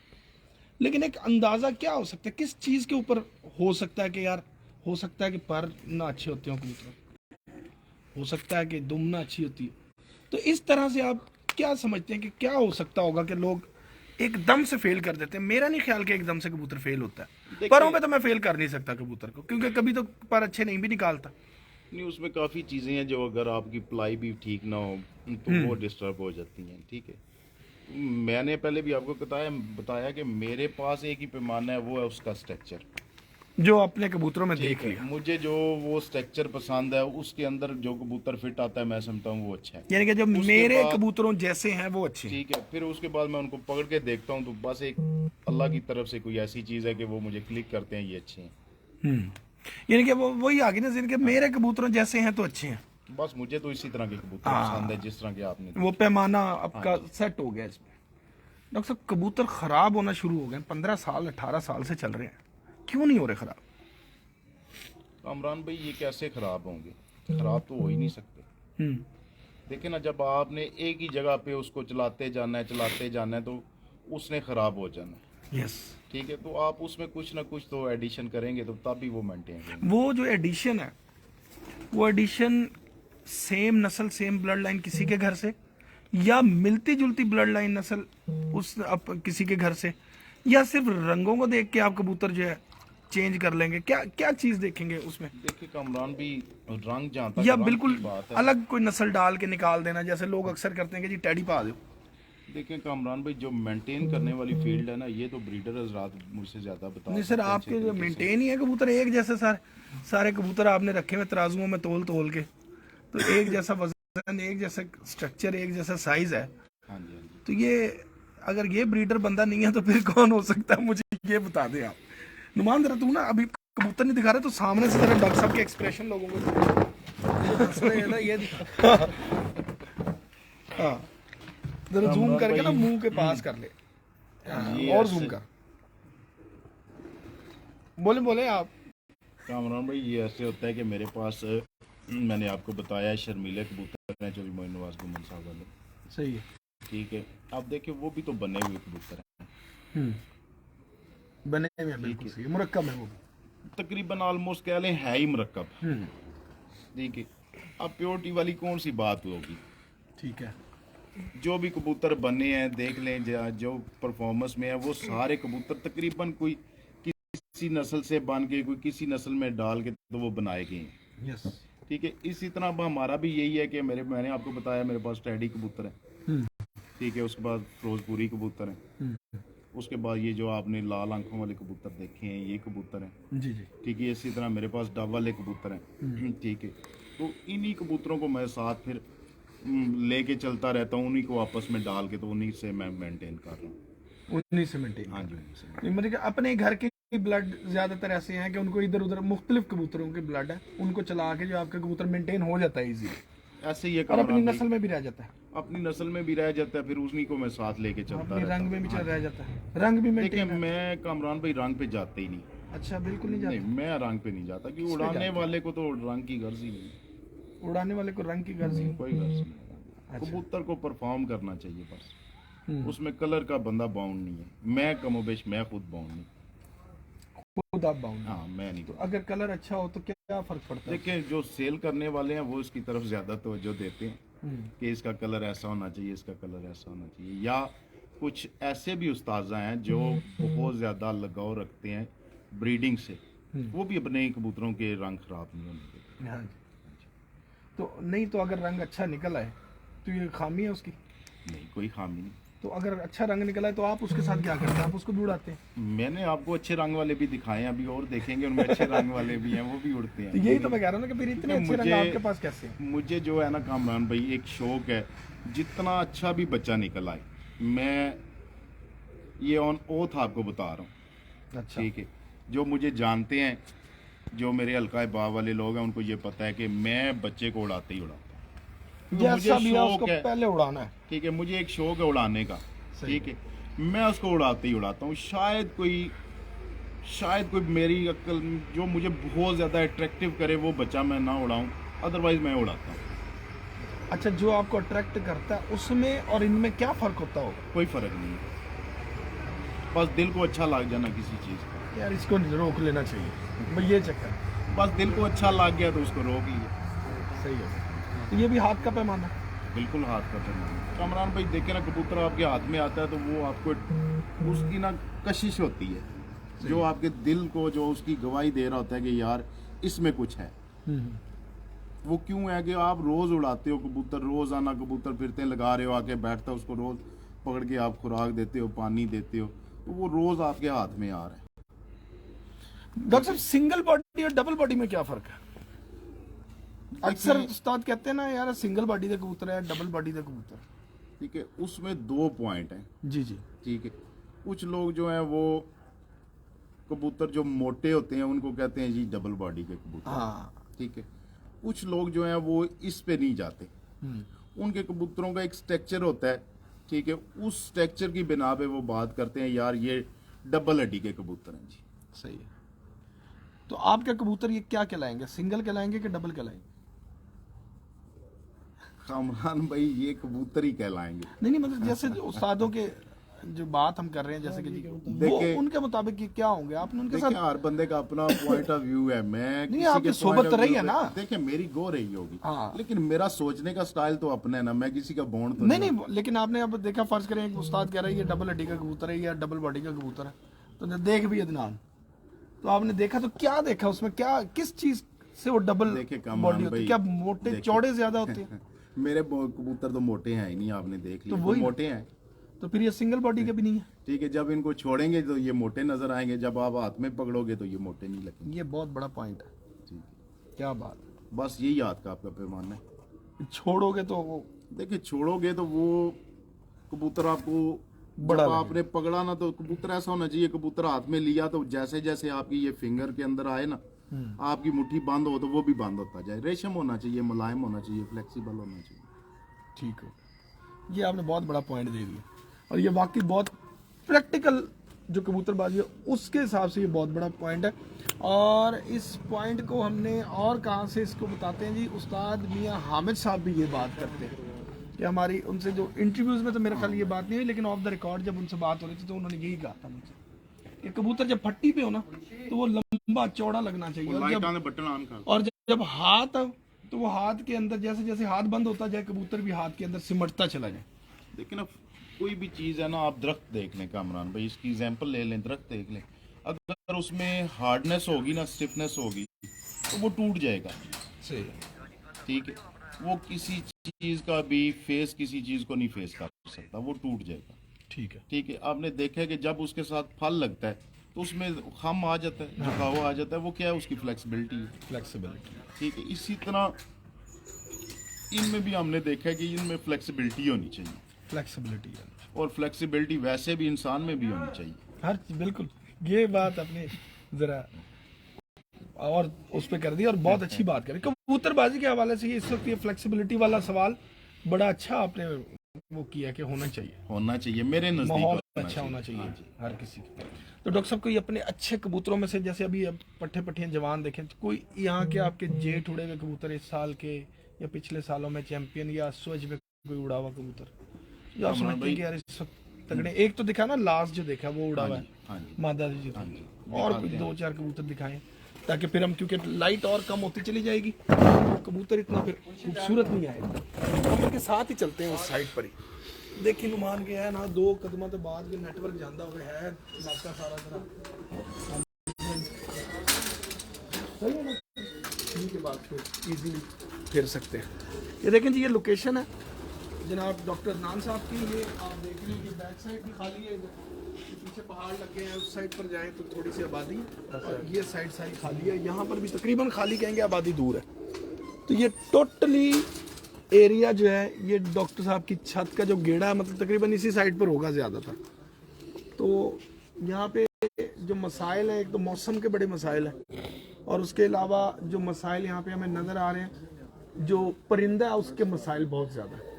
लेकिन एक अंदाज़ा क्या हो सकता है, किस चीज़ के ऊपर हो सकता है कि यार हो सकता है कि पर ना अच्छे होते हो कबूतर, हो सकता है कि दुम ना अच्छी होती है। तो इस तरह से आप क्या समझते हैं कि क्या हो सकता होगा कि लोग एकदम से फेल कर देते हैं? मेरा नहीं ख्याल कि एकदम से कबूतर फेल होता है। परों पे तो मैं फेल कर नहीं सकता कबूतर को, क्योंकि कभी तो पर अच्छे नहीं भी निकालता। नहीं, उसमें काफ़ी चीज़ें हैं जो अगर आपकी प्लाई भी ठीक ना हो तो वो डिस्टर्ब हो जाती हैं। ठीक है, मैंने पहले भी आपको बताया कि मेरे पास एक ही पैमाना है, वो है उसका स्ट्रक्चर। जो अपने कबूतरों में देख ठीक है, लिया, मुझे जो वो स्ट्रक्चर पसंद है, उसके अंदर जो कबूतर फिट आता है मैं समझता हूँ वो अच्छा है। यानी कि जो उसके मेरे बाद- कबूतरों जैसे हैं वो अच्छे हैं। ठीक है, फिर उसके बाद मैं उनको पकड़ के देखता हूँ तो बस एक अल्लाह की तरफ से कोई ऐसी चीज़ है कि वो मुझे क्लिक करते हैं, ये अच्छे हैं। यानी कि वो वही आ गई ना, जिनके मेरे कबूतरों जैसे हैं तो अच्छे हैं। बस मुझे तो इसी तरह के कबूतर पसंद है जिस तरह के आपने वो पैमाना आपका सेट हो गया इसमें। डॉक्टर साहब, कबूतर खराब होना शुरू हो गए, 15 साल 18 साल से चल रहे हैं, क्यों नहीं हो रहे खराब? कामरान भाई, ये कैसे खराब होंगे? खराब तो हो ही नहीं सकते। देखिए ना, जब आपने एक ही जगह पे उसको चलाते जाना है तो उसने खराब हो जाना है। यस। ठीक है, तो आप उसमें कुछ ना कुछ तो एडिशन करेंगे तो तब भी वो मेंटेन रहेंगे। वो जो एडिशन है, वो एडिशन सेम नस्ल सेम ब्लड लाइन किसी के घर से, या मिलती जुलती ब्लड लाइन नस्ल उस किसी के घर से, या सिर्फ रंगों को देख के आप कबूतर जो है चेंज कर लेंगे? क्या क्या चीज देखेंगे उसमें? देखिए कामरान भी, रंग जहाँ तक या रंग बिल्कुल की बात है, अलग कोई नस्ल डाल के निकाल देना, जैसे लोग अक्सर करते हैं कि जी टैडी पा दो। देखिए कामरान भाई, जो मेंटेन करने वाली फील्ड है ना, ये तो ब्रीडर हजरात मुझसे ज्यादा बता नहीं सर, सकते हैं आपके अच्छे जो तरीके से। मेंटेन ही है कबूतर एक जैसे, सारे कबूतर आपने रखे हुए तराजुओं में तोल के, तो एक जैसा वजन, एक जैसा स्ट्रक्चर, एक जैसा साइज है। हाँ जी, हाँ जी। तो ये अगर ये ब्रीडर बंदा नहीं है तो फिर कौन हो सकता है? मुझे ये बता दें आप। नुमान जरा तू ना, अभी कबूतर नहीं दिखा रहे तो सामने से जरा डॉक्टर साहब के एक्सप्रेशन लोगों को हंस रहे हैं ना, ये हाँ, जरा जूम करके ना मुंह के पास कर ले। हाँ, ये और ऐसे- जूम कर, बोले आप। कामरान भाई, ये ऐसे होता है कि मेरे पास मैंने आपको बताया शर्मीले कबूतर हैं जो भी मोइन नवाज गुमन साहब वाले। सही है। ठीक है, आप देखिए वो भी तो बने हुए कबूतर हैं, बने हुए हैं, बिल्कुल सही, मुरक्कब है वो। तकरीबन ऑलमोस्ट कह लें है ही मरकब। ठीक है। अब प्योरिटी वाली कौन सी बात होगी? ठीक है। जो भी कबूतर बने हैं देख लें, जो परफॉर्मेंस में है वो सारे कबूतर तकरीबन कोई किसी नस्ल से बन के कोई किसी नस्ल में डाल के तो वो बनाए गए हैं। यस। ठीक है। इसी तरह अब हमारा भी यही है कि मैंने आपको बताया मेरे पास टेडी कबूतर है। ठीक है। उसके बाद फिरोजपुरी कबूतर है। उसके बाद ये जो आपने लाल आंखों वाले कबूतर देखे हैं ये कबूतर हैं। जी जी। ठीक है। इसी तरह मेरे पास डब वाले कबूतर हैं। ठीक है। तो इन्हीं कबूतरों को मैं साथ फिर लेके चलता रहता हूँ, उन्हीं को आपस में डाल के तो उन्हीं से मैं मेंटेन कर रहा हूँ। उन्हीं से मेंटेन। हाँ जी, उन्हीं से। मतलब कि अपने घर के ब्लड ज्यादातर ऐसे हैं कि उनको इधर उधर मुख्तलिफ कबूतरों के ब्लड है, उनको चला के जो आपका कबूतर मेंटेन हो जाता है इजीली, ऐसे ही है और अपनी कामरान भाई। नस्ल में भी रह जाता है, अपनी नस्ल में भी रह जाता है, फिर उन्हीं को मैं साथ लेके चलता अपने रहता रंग में हूँ। भी रह जाता है, रंग भी देखिए मेंटेन है। मैं कामरान भाई रंग पे जाते ही नहीं। अच्छा, बिल्कुल नहीं नहीं, जाता। मैं रंग पे नहीं जाता क्योंकि किस पे उड़ाने जाते? वाले को तो रंग की गर्ज ही नहीं। उड़ाने वाले को रंग की गर्ज ही। कोई गर्ज नहीं। अच्छा। कबूतर को परफॉर्म करना चाहिए बस। हम्म। उसमें कलर का बंदा बाउंड नहीं है। मैं कमोबेश मैं खुद बाउंड नहीं। खुद आप बाउंड। हाँ मैं नहीं। तो अगर कलर अच्छा हो तो क्या फर्क पड़ता है? देखिए जो सेल करने वाले हैं वो इसकी तरफ ज्यादा तवज्जो देते हैं हम्म। कि इसका कलर ऐसा होना चाहिए, इसका कलर ऐसा होना चाहिए, या कुछ ऐसे भी उस्ताजा हैं जो बहुत ज्यादा लगाव रखते हैं ब्रीडिंग से, वो भी अपने कबूतरों के रंग खराब नहीं होने देते। हाँ जी। तो नहीं, तो अगर रंग अच्छा निकल आए तो ये खामी है उसकी? नहीं, कोई खामी नहीं। तो अगर अच्छा रंग निकला है तो आप उसके साथ क्या करते हैं? आप उसको भी उड़ाते हैं? मैंने आपको अच्छे रंग वाले भी दिखाए हैं, अभी और देखेंगे उनमें अच्छे रंग वाले भी हैं, वो भी उड़ते हैं। तो यही तो मैं कह रहा हूँ ना कि फिर इतने अच्छे रंग आपके पास कैसे हैं? मुझे जो है ना कामरान भाई एक शौक है, जितना अच्छा भी बच्चा निकल आए मैं ये ऑन ओथ आपको बता रहा हूँ। अच्छा। ठीक है। जो मुझे जानते हैं, जो मेरे हल्का बाव वाले लोग हैं, उनको ये पता है कि मैं बच्चे को उड़ाते ही उड़ाता हूँ। जैसा भी है शौक उसको है। पहले उड़ाना है। ठीक है। मुझे एक शौक है उड़ाने का। ठीक है। मैं उसको उड़ाते ही उड़ाता हूँ। शायद कोई मेरी अक्ल जो मुझे बहुत ज़्यादा अट्रैक्टिव करे वो बच्चा मैं ना उड़ाऊँ, अदरवाइज मैं उड़ाता हूँ। अच्छा, जो आपको अट्रैक्ट करता है उसमें और इनमें क्या फर्क होता होगा? कोई फ़र्क नहीं है, बस दिल को अच्छा लग जाना किसी चीज़ का। यार इसको रोक लेना चाहिए भाई, ये चक्कर है। बस दिल को अच्छा लग गया तो उसको रोक लिया। सही है। तो ये भी हाथ का पैमाना है। बिल्कुल हाथ का पैमाना। कामरान भाई देखे ना, कबूतर आपके हाथ में आता है तो वो आपको उसकी ना कशिश होती है, जो आपके दिल को जो उसकी गवाही दे रहा होता है कि यार इसमें कुछ है। वो क्यों है कि आप रोज उड़ाते हो कबूतर, रोजाना कबूतर फिरते हैं, लगा रहे हो, आके बैठता है, उसको रोज पकड़ के आप खुराक देते हो, पानी देते हो, तो वो रोज आपके हाथ में आ रहा है। डॉक्टर साहब, सिंगल बॉडी और डबल बॉडी में क्या फर्क है? अक्सर उस्ताद कहते हैं ना यार सिंगल बॉडी का कबूतर है, डबल बॉडी का कबूतर। ठीक है। उसमें दो पॉइंट हैं। जी जी। ठीक है। कुछ लोग जो हैं वो कबूतर जो मोटे होते हैं उनको कहते हैं जी डबल बॉडी के कबूतर। हाँ। ठीक है। कुछ लोग जो हैं वो इस पे नहीं जाते। उनके कबूतरों का एक स्ट्रक्चर होता है। ठीक है। उस स्ट्रक्चर की बिना पे वो बात करते हैं यार ये डबल हड्डी के कबूतर हैं जी। सही है। तो आपके कबूतर ये क्या कहलाएंगे, सिंगल कहलाएंगे कि डबल कहलाएंगे? कामरान भाई ये कबूतर ही कहलाएंगे। नहीं, मतलब जैसे जो उस्तादों के जो बात हम कर रहे हैं, जैसे कि जी वो देखिए- उनके मुताबिक ये क्या होंगे? आपने उनके देखिए साथ हर बंदे का अपना पॉइंट ऑफ व्यू है। मैं नहीं, किसी आपकी के सोबत point of तो रही view है पे- ना। देखिए मेरी गो रही होगी। हाँ। लेकिन मेरा सोचने का स्टाइल तो अपना है ना, मैं किसी का बॉन्ड तो नहीं, लेकिन आपने अब देखा, फर्ज करें एक उस्ताद कह रहा है ये डबल हड्डी का कबूतर है या डबल बॉडी का कबूतर है, तो देख भी अदनान, तो आपने देखा तो क्या देखा उसमें, क्या किस चीज से वो डबल देखिए कामरान बॉडी होती है? भाई, क्या मोटे देखिए। चौड़े ज्यादा होते हैं? मेरे कबूतर तो मोटे हैं ही नहीं, आपने देख लिया। तो वो वही- मोटे हैं। तो फिर ये सिंगल बॉडी के भी नहीं है। ठीक है। जब इनको छोड़ेंगे तो ये मोटे नजर आएंगे, जब आप हाथ में पकड़ोगे तो ये मोटे नहीं लगेंगे। ये बहुत बड़ा पॉइंट है। ठीक है। क्या बात बस यही हाथ का आपका पैमाना है। है। छोड़ोगे तो वो देखिए छोड़ोगे तो वो कबूतर आपको बड़ा जब आपने पकड़ा ना तो कबूतर ऐसा होना चाहिए, कबूतर हाथ में लिया तो जैसे जैसे आपकी ये फिंगर के अंदर आए ना, आपकी मुट्ठी बंद हो तो वो भी बंद होता जाए। रेशम होना चाहिए, मुलायम होना चाहिए, फ्लेक्सिबल होना चाहिए। ठीक हो। ये आपने बहुत बड़ा पॉइंट दे दिया, और ये वाकई बहुत प्रैक्टिकल जो कबूतरबाजी है उसके हिसाब से ये बहुत बड़ा पॉइंट है। और इस पॉइंट को हमने और कहाँ से इसको बताते हैं जी, उस्ताद मियाँ हामिद साहब भी ये बात करते हैं कि हमारी उनसे जो इंटरव्यूज़ में तो मेरे ख्याल ये बात नहीं हुई, लेकिन ऑफ द रिकॉर्ड जब उनसे बात हो रही थी तो उन्होंने यही कहा था मुझसे कि कबूतर जब फट्टी पे हो ना तो वो लंबा चौड़ा लगना चाहिए, और जब बटन ऑन कर। और जब हाथ तो वो हाथ के अंदर जैसे जैसे हाथ बंद होता जाए कबूतर भी हाथ के अंदर सिमटता चला जाए। लेकिन अब कोई भी चीज़ है ना, आप दरख्त देख लें कामरान भाई, इसकी एग्जांपल ले लें, दरख्त देख लें, अगर उसमें हार्डनेस होगी ना, स्टिफनेस होगी, तो वो टूट जाएगा। सही। ठीक है, वो किसी चीज़ का भी फेस किसी चीज़ को नहीं फेस कर सकता, वो टूट जाएगा। ठीक है। ठीक है, आपने देखा है कि जब उसके साथ फल लगता है तो उसमें खम आ जाता है, झुकाव आ जाता है, वो क्या है, उसकी फ्लेक्सिबिलिटी है। फ्लेक्सिबिलिटी। ठीक है, इसी तरह इनमें भी हमने देखा है कि इनमें फ्लेक्सिबिलिटी होनी चाहिए, फ्लेक्सिबिलिटी है और फ्लेक्सिबिलिटी वैसे भी इंसान में भी होनी चाहिए। हर बिल्कुल, ये बात आपने जरा और उस पे कर दी और बहुत अच्छी बात करी। कबूतरबाजी के हवाले से ये इस वक्त ये फ्लेक्सिबिलिटी वाला सवाल बड़ा अच्छा आपने वो किया कि होना चाहिए, मेरे नजदीक माहौल होना अच्छा होना चाहिए। चाहिए हर किसी के। तो डॉक्टर साहब कोई अपने अच्छे कबूतरों में से, जैसे अभी अब पट्टे पट्टियां जवान देखें, कोई यहाँ के आपके जेठ उड़े हुए कबूतर इस साल के या पिछले सालों में चैंपियन या स्वज में कोई उड़ा हुआ कबूतर जो आप समझते हैं कि यार इस वक्त तगड़े, एक तो दिखा ना लास्ट जो देखा वो उड़ा हुआ हाँ है जी, मादा जी, हाँ जी, और कोई 2-4 कबूतर दिखाएं ताकि फिर हम, क्योंकि लाइट और कम होती चली जाएगी तो कबूतर इतना फिर खूबसूरत नहीं आएगा। हम उनके साथ ही चलते हैं उस साइड पर ही। देखिए नुमान के है ना 2 कदम तो बाद के नेटवर्क जाता हो है इलाका सारा जरा सही है ना, के बाद फिर इजीली फिर सकते हैं। ये देखें जी, ये लोकेशन है जनाब डॉक्टर नान साहब की। ये आप देख रहे हैं कि बैक साइड भी खाली है, पीछे पहाड़ लगे हैं, उस साइड पर जाएं तो थोड़ी सी आबादी है और ये साइड सारी खाली है। यहाँ पर भी तकरीबन खाली कहेंगे, आबादी दूर है। तो ये टोटली एरिया जो है ये डॉक्टर साहब की छत का जो गेड़ा है, मतलब तकरीबन इसी साइड पर होगा ज़्यादातर। तो यहाँ पे जो मसाइल है, एक तो मौसम के बड़े मसाइल हैं और उसके अलावा जो मसाइल यहाँ पे हमें नज़र आ रहे हैं, जो परिंदा है उसके मसाइल बहुत ज़्यादा है।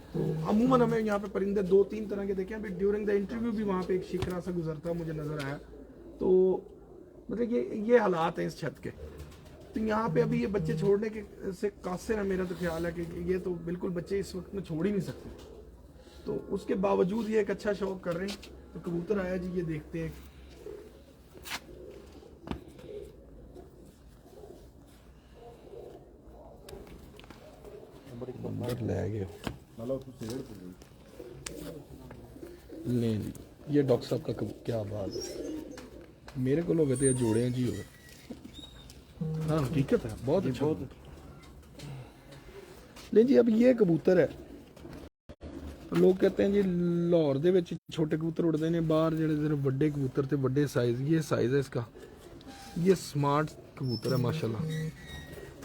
तो अमूमन हमें यहाँ पे परिंदे 2-3 तरह के देखे हैं। अभी ड्यूरिंग द इंटरव्यू भी वहाँ पे एक शिकरा सा गुजरता मुझे नज़र आया। तो मतलब ये हालात हैं इस छत के। तो यहाँ पे अभी ये बच्चे छोड़ने के से कासिर है, मेरा तो ख्याल है कि ये तो बिल्कुल बच्चे इस वक्त में छोड़ ही नहीं सकते। तो उसके बावजूद ये एक अच्छा शौक कर रहे हैं। तो कबूतर आया जी, ये देखते हैं। ले गए ले ली। ये डॉक्टर साहब का क्या बात है, मेरे को लोग कहते हैं जोड़े हैं जी हो गए। हाँ हकीकत है, बहुत अच्छा। ले जी, अब ये कबूतर है लोग कहते हैं जी लाहौर दे विच छोटे कबूतर उड़ते हैं, बाहर जेडे बड़े कबूतर थे बड़े साइज, ये साइज है इसका। ये स्मार्ट कबूतर है माशाल्लाह।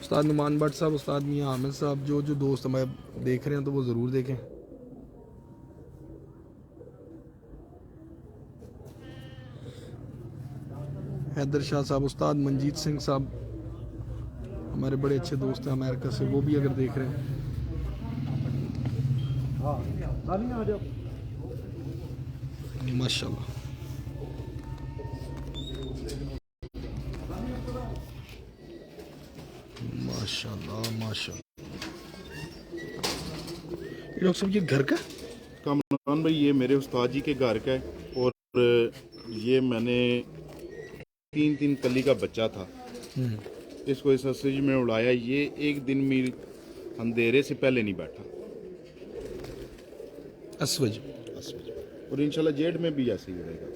उस्ताद नुमान भट्ट साहब, उस्ताद मियां आमिर साहब, जो जो दोस्त हमें देख रहे हैं तो वो ज़रूर देखें। हैदर शाह साहब, उस्ताद मंजीत सिंह साहब हमारे बड़े अच्छे दोस्त हैं अमेरिका से, वो भी अगर देख रहे हैं। माशाल्लाह माशाल्लाह माशाल्लाह। डॉक्टर साहब ये घर का कामरान भाई, ये मेरे उस्ताद जी के घर का है और ये मैंने 3 कली का बच्चा था, इसको इस असज में उड़ाया। ये एक दिन मेरी अंधेरे से पहले नहीं बैठा, असवज। और इंशाल्लाह जेठ में भी ऐसे ही उड़ेगा,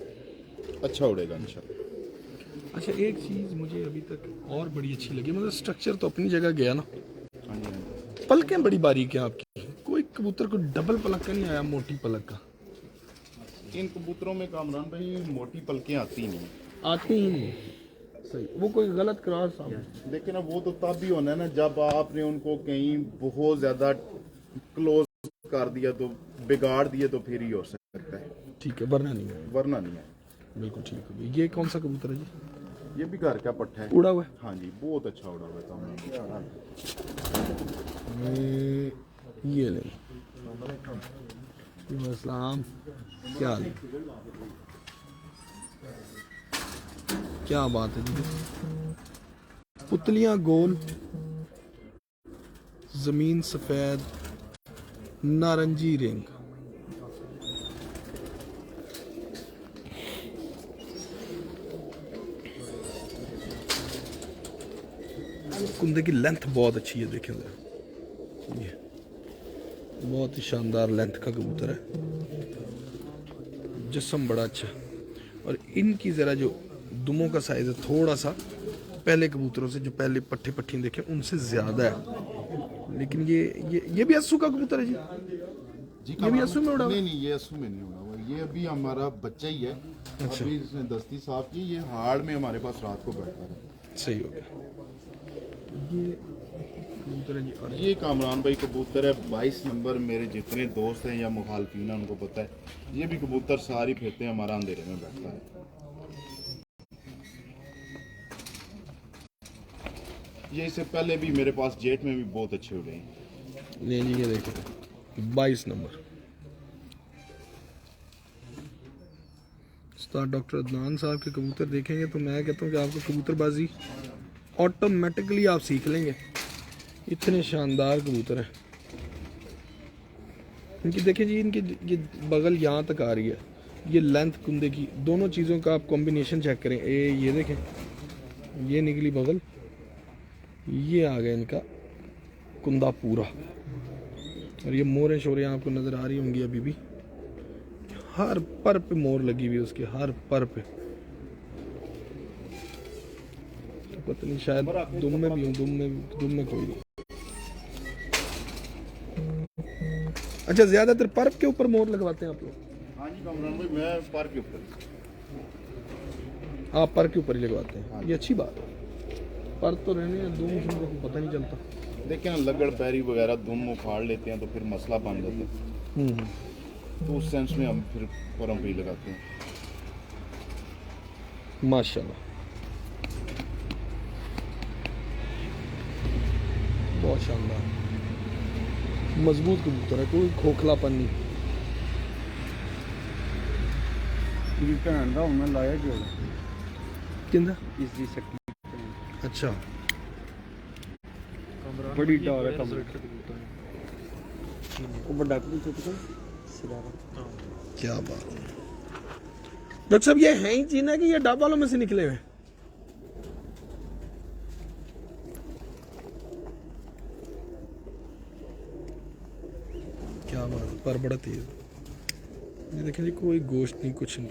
अच्छा उड़ेगा इंशाल्लाह। अच्छा, एक चीज़ मुझे अभी तक और बड़ी अच्छी लगी, मतलब स्ट्रक्चर तो अपनी जगह गया ना, हाँ जी, हाँ जी। पलकें बड़ी बारीक हैं आपकी। कोई कबूतर को डबल पलक का नहीं आया, मोटी पलक का। इन कबूतरों में कामरान भाई मोटी पलकें आती नहीं, आती ही नहीं। सही, वो कोई गलत क्रॉस देखिए ना, वो तो तब भी होना है ना जब आपने उनको कहीं बहुत ज्यादा क्लोज कर दिया, तो बिगाड़ दिए, तो फिर ही हो सकता है। ठीक है, वरना नहीं है। वरना नहीं है। बिल्कुल ठीक है। ये कौन सा कबूतर है जी? ये भी घर का पट्टा है, उड़ा हुआ है। हाँ जी, बहुत अच्छा उड़ा हुआ था। ये ले इस्लाम, क्या हाल है? क्या बात है जी। पुतलियां गोल, जमीन सफेद, नारंगी रिंग। कुंदे की लेंथ बहुत अच्छी है, देखें जरा, ये बहुत ही शानदार लेंथ का कबूतर है, जिस्म बड़ा अच्छा, और इनकी ज़रा जो दुमों का साइज़ है थोड़ा सा पहले कबूतरों से, जो पहले पट्टे पट्टी देखे उनसे ज़्यादा है। लेकिन ये भी अस्सू का कबूतर है जी? जी ये भी अस्सू में उड़ा हुआ? नहीं नहीं, ये अस्सू में नहीं उड़ा हुआ, ये अभी हमारा बच्चा ही है। अच्छा। अभी इसने दस्ती साफ की, ये हाड़ में हमारे पास रात को बैठता है। सही हो गया। ये कबूतर है जी, और ये कामरान भाई कबूतर है 22 नंबर। मेरे जितने दोस्त हैं या मुखालफिन हैं उनको पता है, ये भी कबूतर सारी फिरते हैं, हमारा अंधेरे में बैठता है। ये इससे पहले भी मेरे पास जेट में भी बहुत अच्छे उड़े हैं। ले जी, ये देखिए 22 नंबर। उस्ताद डॉक्टर अदनान साहब के कबूतर देखेंगे तो मैं कहता हूँ कि आपको कबूतरबाजी ऑटोमेटिकली आप सीख लेंगे, इतने शानदार कबूतर हैं। इनकी देखिए जी, इनकी ये बगल यहाँ तक आ रही है, ये लेंथ कुंदे की, दोनों चीज़ों का आप कॉम्बिनेशन चेक करें। ये देखें, ये निकली बगल, ये आ गया इनका कुंदा पूरा, और ये मोरें शोरें आपको नज़र आ रही होंगी अभी भी, हर पर पे मोर लगी हुई है उसके, हर पर पे। तो पता नहीं, शायद दुम में भी हूँ, दुम में कोई नहीं। अच्छा, ज़्यादातर पर्प के ऊपर मोर लगवाते हैं आप लोग? हाँ जी कामरान भाई, मैं पार के ऊपर। आप पर के ऊपर ही लगवाते हैं, ये अच्छी बात है। पर तो रहने हैं, दुम को पता नहीं चलता। देखिए ना, लगड़ पैरी वगैरह दुम उखाड़ लेते हैं तो फिर मसला बन जाता है, तो उस सेंस में हम फिर परम भी लगाते हैं। माशाल्लाह, बहुत शानदार, मजबूत कबूतर है, कोई खोखलापन नहीं। मेरी भैन का उन्हें लाया जो किंदा इसकी शक्ति अच्छा, बड़ी डर है कमरे वो बड़ा कबूतर क्या बात है डॉक्टर साहब, ये हैं ही चीना कि ये डाब वालों में से निकले हुए? क्या बात है, पर बड़ा तेज। ये देखें जी, कोई गोश्त नहीं, कुछ नहीं,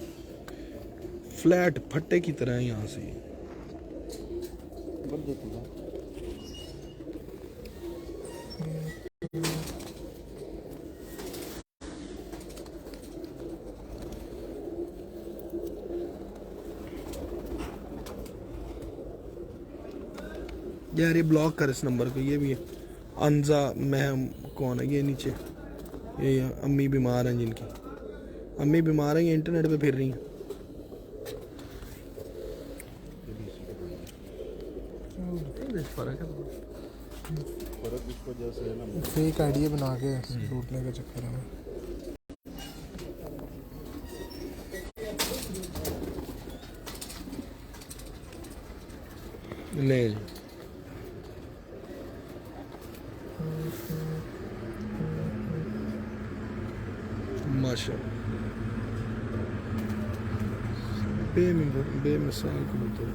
फ्लैट फट्टे की तरह है यहाँ से। यार ये ब्लॉक कर इस नंबर को, ये भी है अनजा महम, कौन है ये नीचे, ये अम्मी बीमार हैं, जिनकी अम्मी बीमार हैं, ये इंटरनेट पे फिर रही हैं। फर्क है फर्क इस वजह से है ना, फेक आइडिया बना के लूटने के चक्कर में। ले माशाल्लाह, बेमिसाल कबूतर।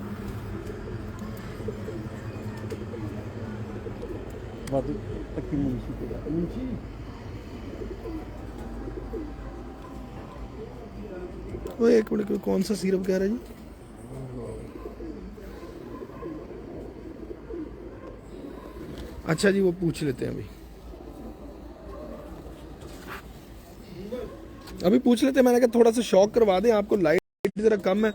वादू तक की मुंशी को मुंशी वो एक मिनट, कौन सा सिरप कह रहा है जी? अच्छा जी, वो पूछ लेते हैं अभी पूछ लेते हैं। मैंने कहा थोड़ा सा शौक करवा दें आपको, लाइट जरा कम है।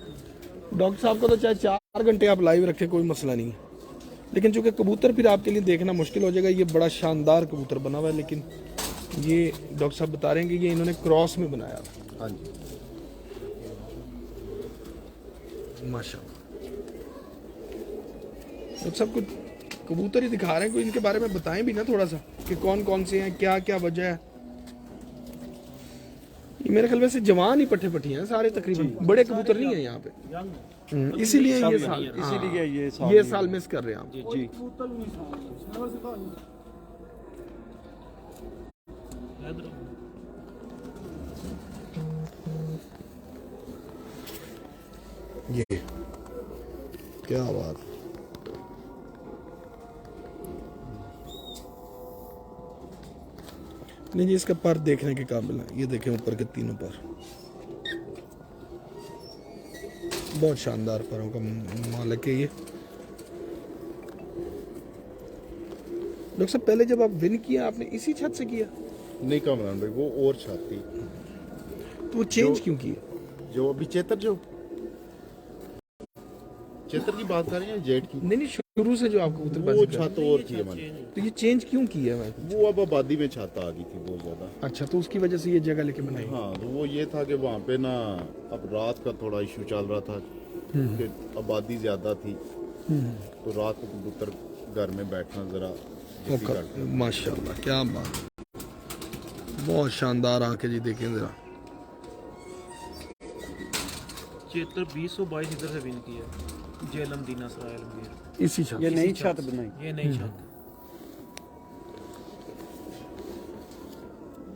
डॉक्टर साहब को तो चाहे 4 घंटे आप लाइव रखें, कोई मसला नहीं है, लेकिन चूंकि कबूतर फिर आपके लिए देखना मुश्किल हो जाएगा। ये बड़ा शानदार कबूतर बना हुआ है, लेकिन ये डॉक्टर साहब बता रहे हैं कि ये इन्होंने क्रॉस में बनाया। हाँ जी माशाल्लाह, डॉक्टर साहब कुछ कबूतर ही दिखा रहे हैं, कोई इनके बारे में बताएं भी ना थोड़ा सा कि कौन कौन से हैं, क्या क्या वजह है। ये मेरे ख्याल में से जवान ही पट्टे पट्टी हैं सारे तकरीबन, बड़े कबूतर नहीं है यहाँ पे, इसीलिए ये साल, इसीलिए ये साल मिस कर रहे हैं आप। जी ये क्या बात, नहीं जी, इसका पर देखने के काबिल है। ये देखें ऊपर के तीनों पर, बहुत शानदार परों का मालिक है ये। डॉक्टर साहब, पहले जब आप विन किया आपने इसी छत से किया, नहीं कामरान भाई, वो और छत थी। तो वो चेंज क्यों किया? जो अभी चेतर की बात कर रहे हैं, जेट की, नहीं, शुरू से जो आप कबूतर वो बाजी कर, छत और थी हमारी। तो ये चेंज क्यों किया मैं? वो अब आबादी में छत आ गई थी बहुत ज्यादा। अच्छा, तो उसकी वजह से ये जगह लेके बनाई। हाँ, तो वो ये था कि वहाँ पे ना अब रात का थोड़ा इशू चल रहा था कि आबादी ज्यादा थी, तो रात को कबूतर घर में बैठना जरा difficult है। माशाल्लाह, क्या बात, बहुत शानदार आंखें जी, देखें जरा। चेतर 2022 इधर से विन किया, जेलम दीना सराय अजमेर। इसी छत ये से। नई छत बनाई। ये नई छत।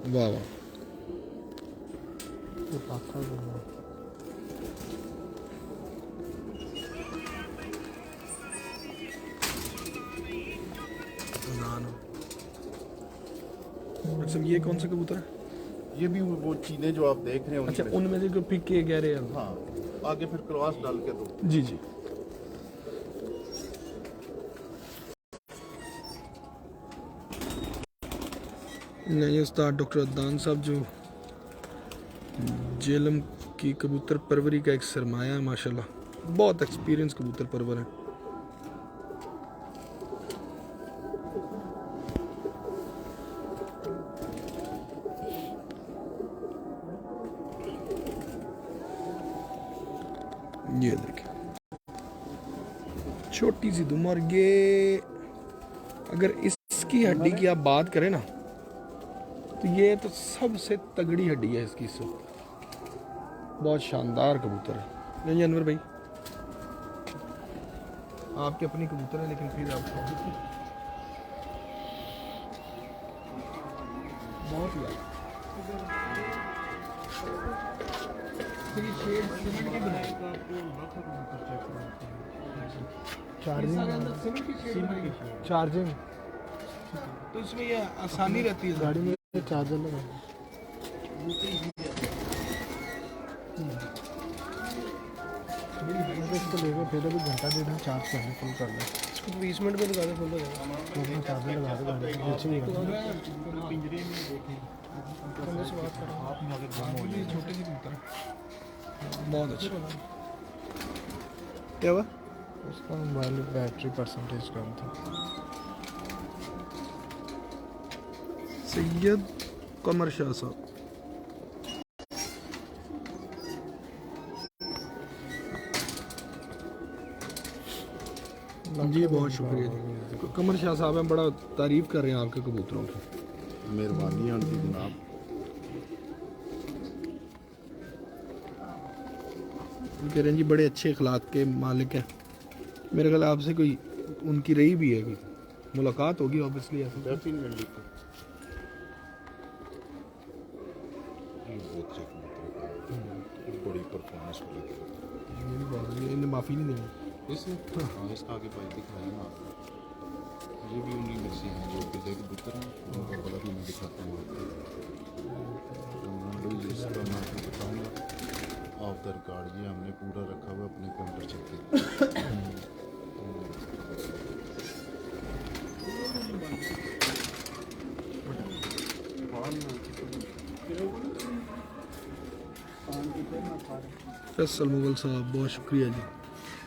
वाह वाह, ये पाखा जो है, डॉक्टर साहब ये कौन सा कबूतर है? ये भी वो चीजें जो आप देख रहे हैं अच्छा, उनमें- उनमें से जो पिक के कह रहे हैं। हाँ, आगे फिर क्रॉस डाल के दो। जी जी। नहीं, उस्ताद डॉक्टर अदनान साहब जो जेलम की कबूतर परवरी का एक सरमाया है माशाल्लाह, बहुत एक्सपीरियंस कबूतर परवर है। ये देखिए, छोटी सी दुम, और ये अगर इसकी हड्डी की आप बात करें ना, तो ये तो सबसे तगड़ी हड्डी है इसकी इस वक्त। बहुत शानदार कबूतर है। नहीं अनवर भाई, आपके अपनी कबूतर है, लेकिन फिर आप बहुत ही चार्जिंग तो इसमें ये आसानी रहती है। गाड़ी में चार्जर लगा। इसको लेकर फिर अभी घंटा डेढ़ में चार्ज करने फुल कर ले। इसको 20 मिनट में लगा दे, फुल हो जाएगा। तो उसमें चार्जर लगा दे गाड़ी में, नीचे ही लगा दे। पिंजरे में देखें, हाथ में अगर गुम हो ये जाए। छोटे से कबूतर है, बहुत अच्छा। क्या हुआ? उसका मोबाइल बैटरी परसेंटेज कम था। सैयद कमर शाह साहब, जी बहुत शुक्रिया जी। कमर शाह साहब हैं, बड़ा तारीफ कर रहे हैं आपके कबूतरों की। मेहरबानी है उनकी जनाब। वो कह रहे हैं जी बड़े अच्छे अखलाक के मालिक हैं। मेरे ख्याल आपसे कोई उनकी रही भी है, कोई मुलाकात होगी ऑब्वियसली ऐसे। डेफिनेटली बहुत अच्छे कबूतर हैं, बड़ी परफॉर्मेंस वाले। इन्हें माफ़ी नहीं देंगे। इसे हाँ, इसका आगे भाई दिखाया ना आपको, ये भी उन्हीं में से हैं जो पिछले कबूतर हैं, उनका कलर भी मैं दिखाता हूँ आपको। इसका मैं आपको बताऊँगा ऑफ द रिकॉर्ड, ये हमने पूरा रखा हुआ अपने काउंटर छत पे। फैसल मुगल साहब बहुत शुक्रिया जी।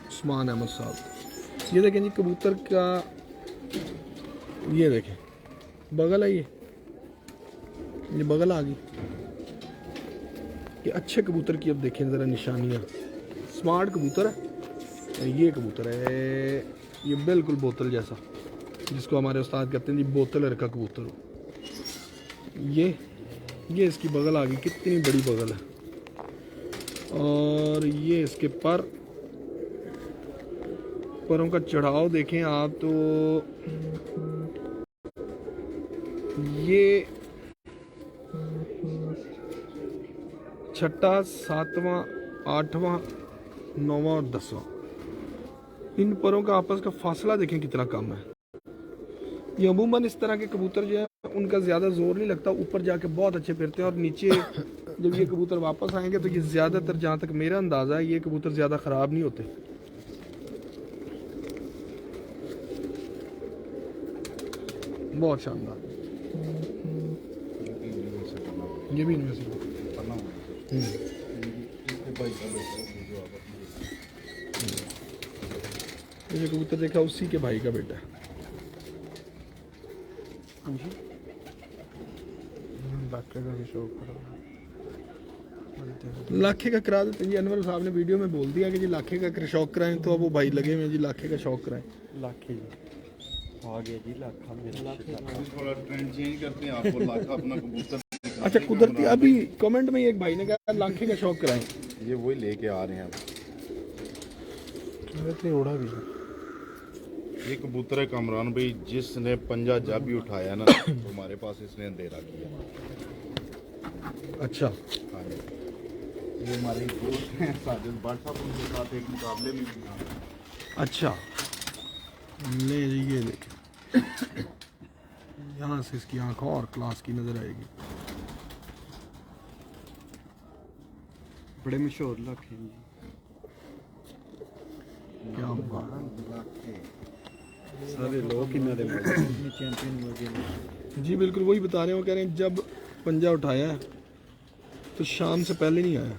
उस्मान अहमद साहब, ये देखें जी कबूतर का, ये देखें बगल है, ये बगल आ गई। ये अच्छे कबूतर की अब देखें ज़रा निशानियाँ। स्मार्ट कबूतर है, ये कबूतर है, ये बिल्कुल बोतल जैसा, जिसको हमारे उस्ताद कहते हैं जी बोतल रखा कबूतर हो। ये इसकी बगल आ गई, कितनी बड़ी बगल है। और ये इसके परों का चढ़ाव देखें आप, तो ये छठा, सातवां, आठवां, नौवां और 10वां, इन परों का आपस का फासला देखें कितना कम है। ये अमूमन इस तरह के कबूतर जो है उनका ज़्यादा जोर नहीं लगता, ऊपर जाके बहुत अच्छे फिरते हैं और नीचे जब ये कबूतर वापस आएंगे तो ये ज़्यादातर, जहाँ तक मेरा अंदाज़ा है, ये कबूतर ज़्यादा ख़राब नहीं होते। बहुत शानदार, ये भी इनमें से ये कबूतर देखा उसी के भाई का बेटा है। लाखे का भी शौक करो। लाखे का करा देते जी। अनवर साहब ने वीडियो में बोल दिया कि जी लाखे का शौक कराएं, तो अब वो भाई लगे हुए हैं जी लाखे का शौक कराएं। लाखे जी आ गया जी लाखा मेरा थोड़ा ट्रेंड चेंज करते हैं, आपको लाखा अपना कबूतर अच्छा कुदरती, अभी कमेंट में एक भाई ने कहा लाखे का शौक कराएं। ये वही लेके आ रहे हैं। इतनी उड़ा भी है। ये कबूतर है कामरान भाई, जिसने पंजा जब भी उठाया ना तो हमारे पास इसने अंधेरा किया। अच्छा, हाँ जी, ये हमारे दोस्त हैं साजिद भट्ट साहब, उनके साथ एक मुकाबले में भी था। अच्छा ले जी, ये देखें यहाँ से इसकी आंख और क्लास की नजर आएगी। बड़े मशहूर लाखे जी। क्या बात, सारे लोग इन्हों दे चैंपियन हो गए। जी बिल्कुल वही बता रहे हो, कह रहे हैं जब पंजा उठाया है तो शाम से पहले नहीं आया।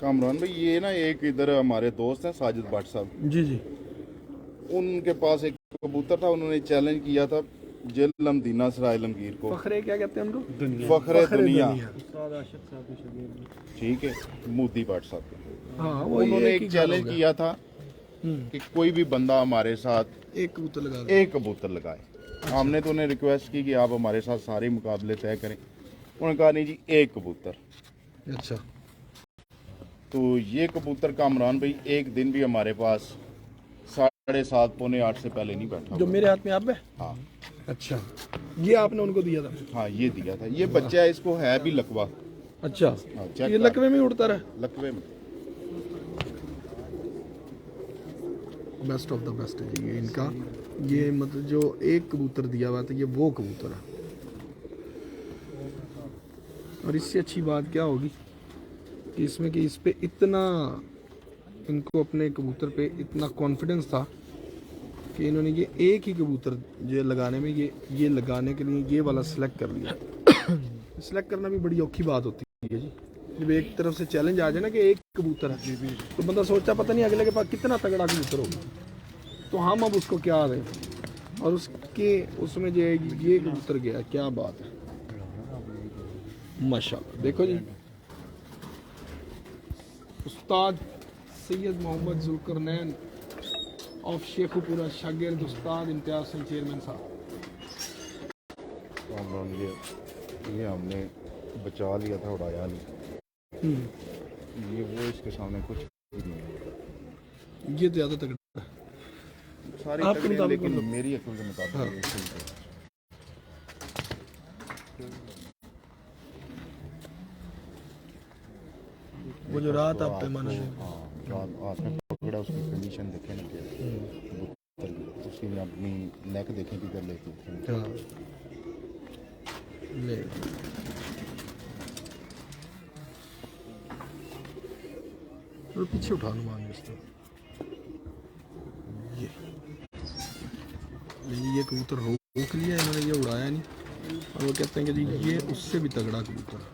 कामरान भाई ये ना एक इधर हमारे दोस्त हैं साजिद भट्ट साहब, जी जी, उनके पास एक कबूतर था, उन्होंने चैलेंज किया था जेलम दीना सराय आलमगीर को। फखरे क्या कहते हैं उनको? फखरे दुनिया, उस्ताद आशिक साहब के शागिर्द। ठीक है, मोदी भट्ट साहब। हाँ, वो उन्होंने उन्होंने एक चैलेंज किया था कि कोई भी बंदा हमारे साथ एक कबूतर लगा दे। एक कबूतर लगाए। हमने तो उन्हें रिक्वेस्ट की कि आप हमारे साथ सारे मुकाबले तय करें। उन्होंने कहा नहीं जी, एक कबूतर। अच्छा, तो ये कबूतर कामरान भाई एक दिन भी हमारे पास 7:30 पौने 8 से पहले नहीं बैठा जो हुआ। मेरे हाथ में आप है? हाँ अच्छा, ये आपने उनको दिया था? हाँ, ये दिया था। ये बच्चा है, इसको है भी लकवा। अच्छा, हाँ, चेक ये कर। लकवे में ही उड़ता रहा। लकवे में बेस्ट ऑफ द बेस्ट है जी ये इनका। ये मतलब जो एक कबूतर दिया हुआ था, ये वो कबूतर है। और इससे अच्छी बात क्या होगी कि इसमें कि इस पे इतना, इनको अपने कबूतर पे इतना कॉन्फिडेंस था कि इन्होंने ये एक ही कबूतर ये लगाने में, ये लगाने के लिए ये वाला सिलेक्ट कर लिया। सिलेक्ट करना भी बड़ी औखी बात होती है जी। जब एक तरफ से चैलेंज आ जाए ना कि एक कबूतर है, तो बंदा सोचता पता नहीं अगले के पास कितना तगड़ा कबूतर होगा, तो हम अब उसको क्या दें। और उसके उसमें जो ये कबूतर गया, क्या बात है, माशाल्लाह। देखो जी, उस्ताद सैयद मोहम्मद जुल्करनैन ऑफ शेखुपुरा शागिर्द उस्ताद इम्तियाज सिंह चेयरमैन साहब। कामरान ये हमने बचा लिया था, उड़ाया नहीं। ये वो इसके सामने कुछ भी नहीं है। ये तो ज़्यादा तगड़ा है। सारे आपके तगड़े हैं, मुताबिक लेकिन मतलब? मेरी अकल के मुताबिक हाँ। ये सही है। वो जो रात आप पैमाना है। हाँ, रात आपने पकड़ा, उसकी कंडीशन देखे ना क्या कबूतर की, उसकी अपनी नेक देखें किधर लेके हाँ, ले और पीछे उठा लो मान इसको। ये कबूतर रोक लिया इन्होंने, ये उड़ाया नहीं। और वो कहते हैं कि जी ये उससे भी तगड़ा कबूतर है।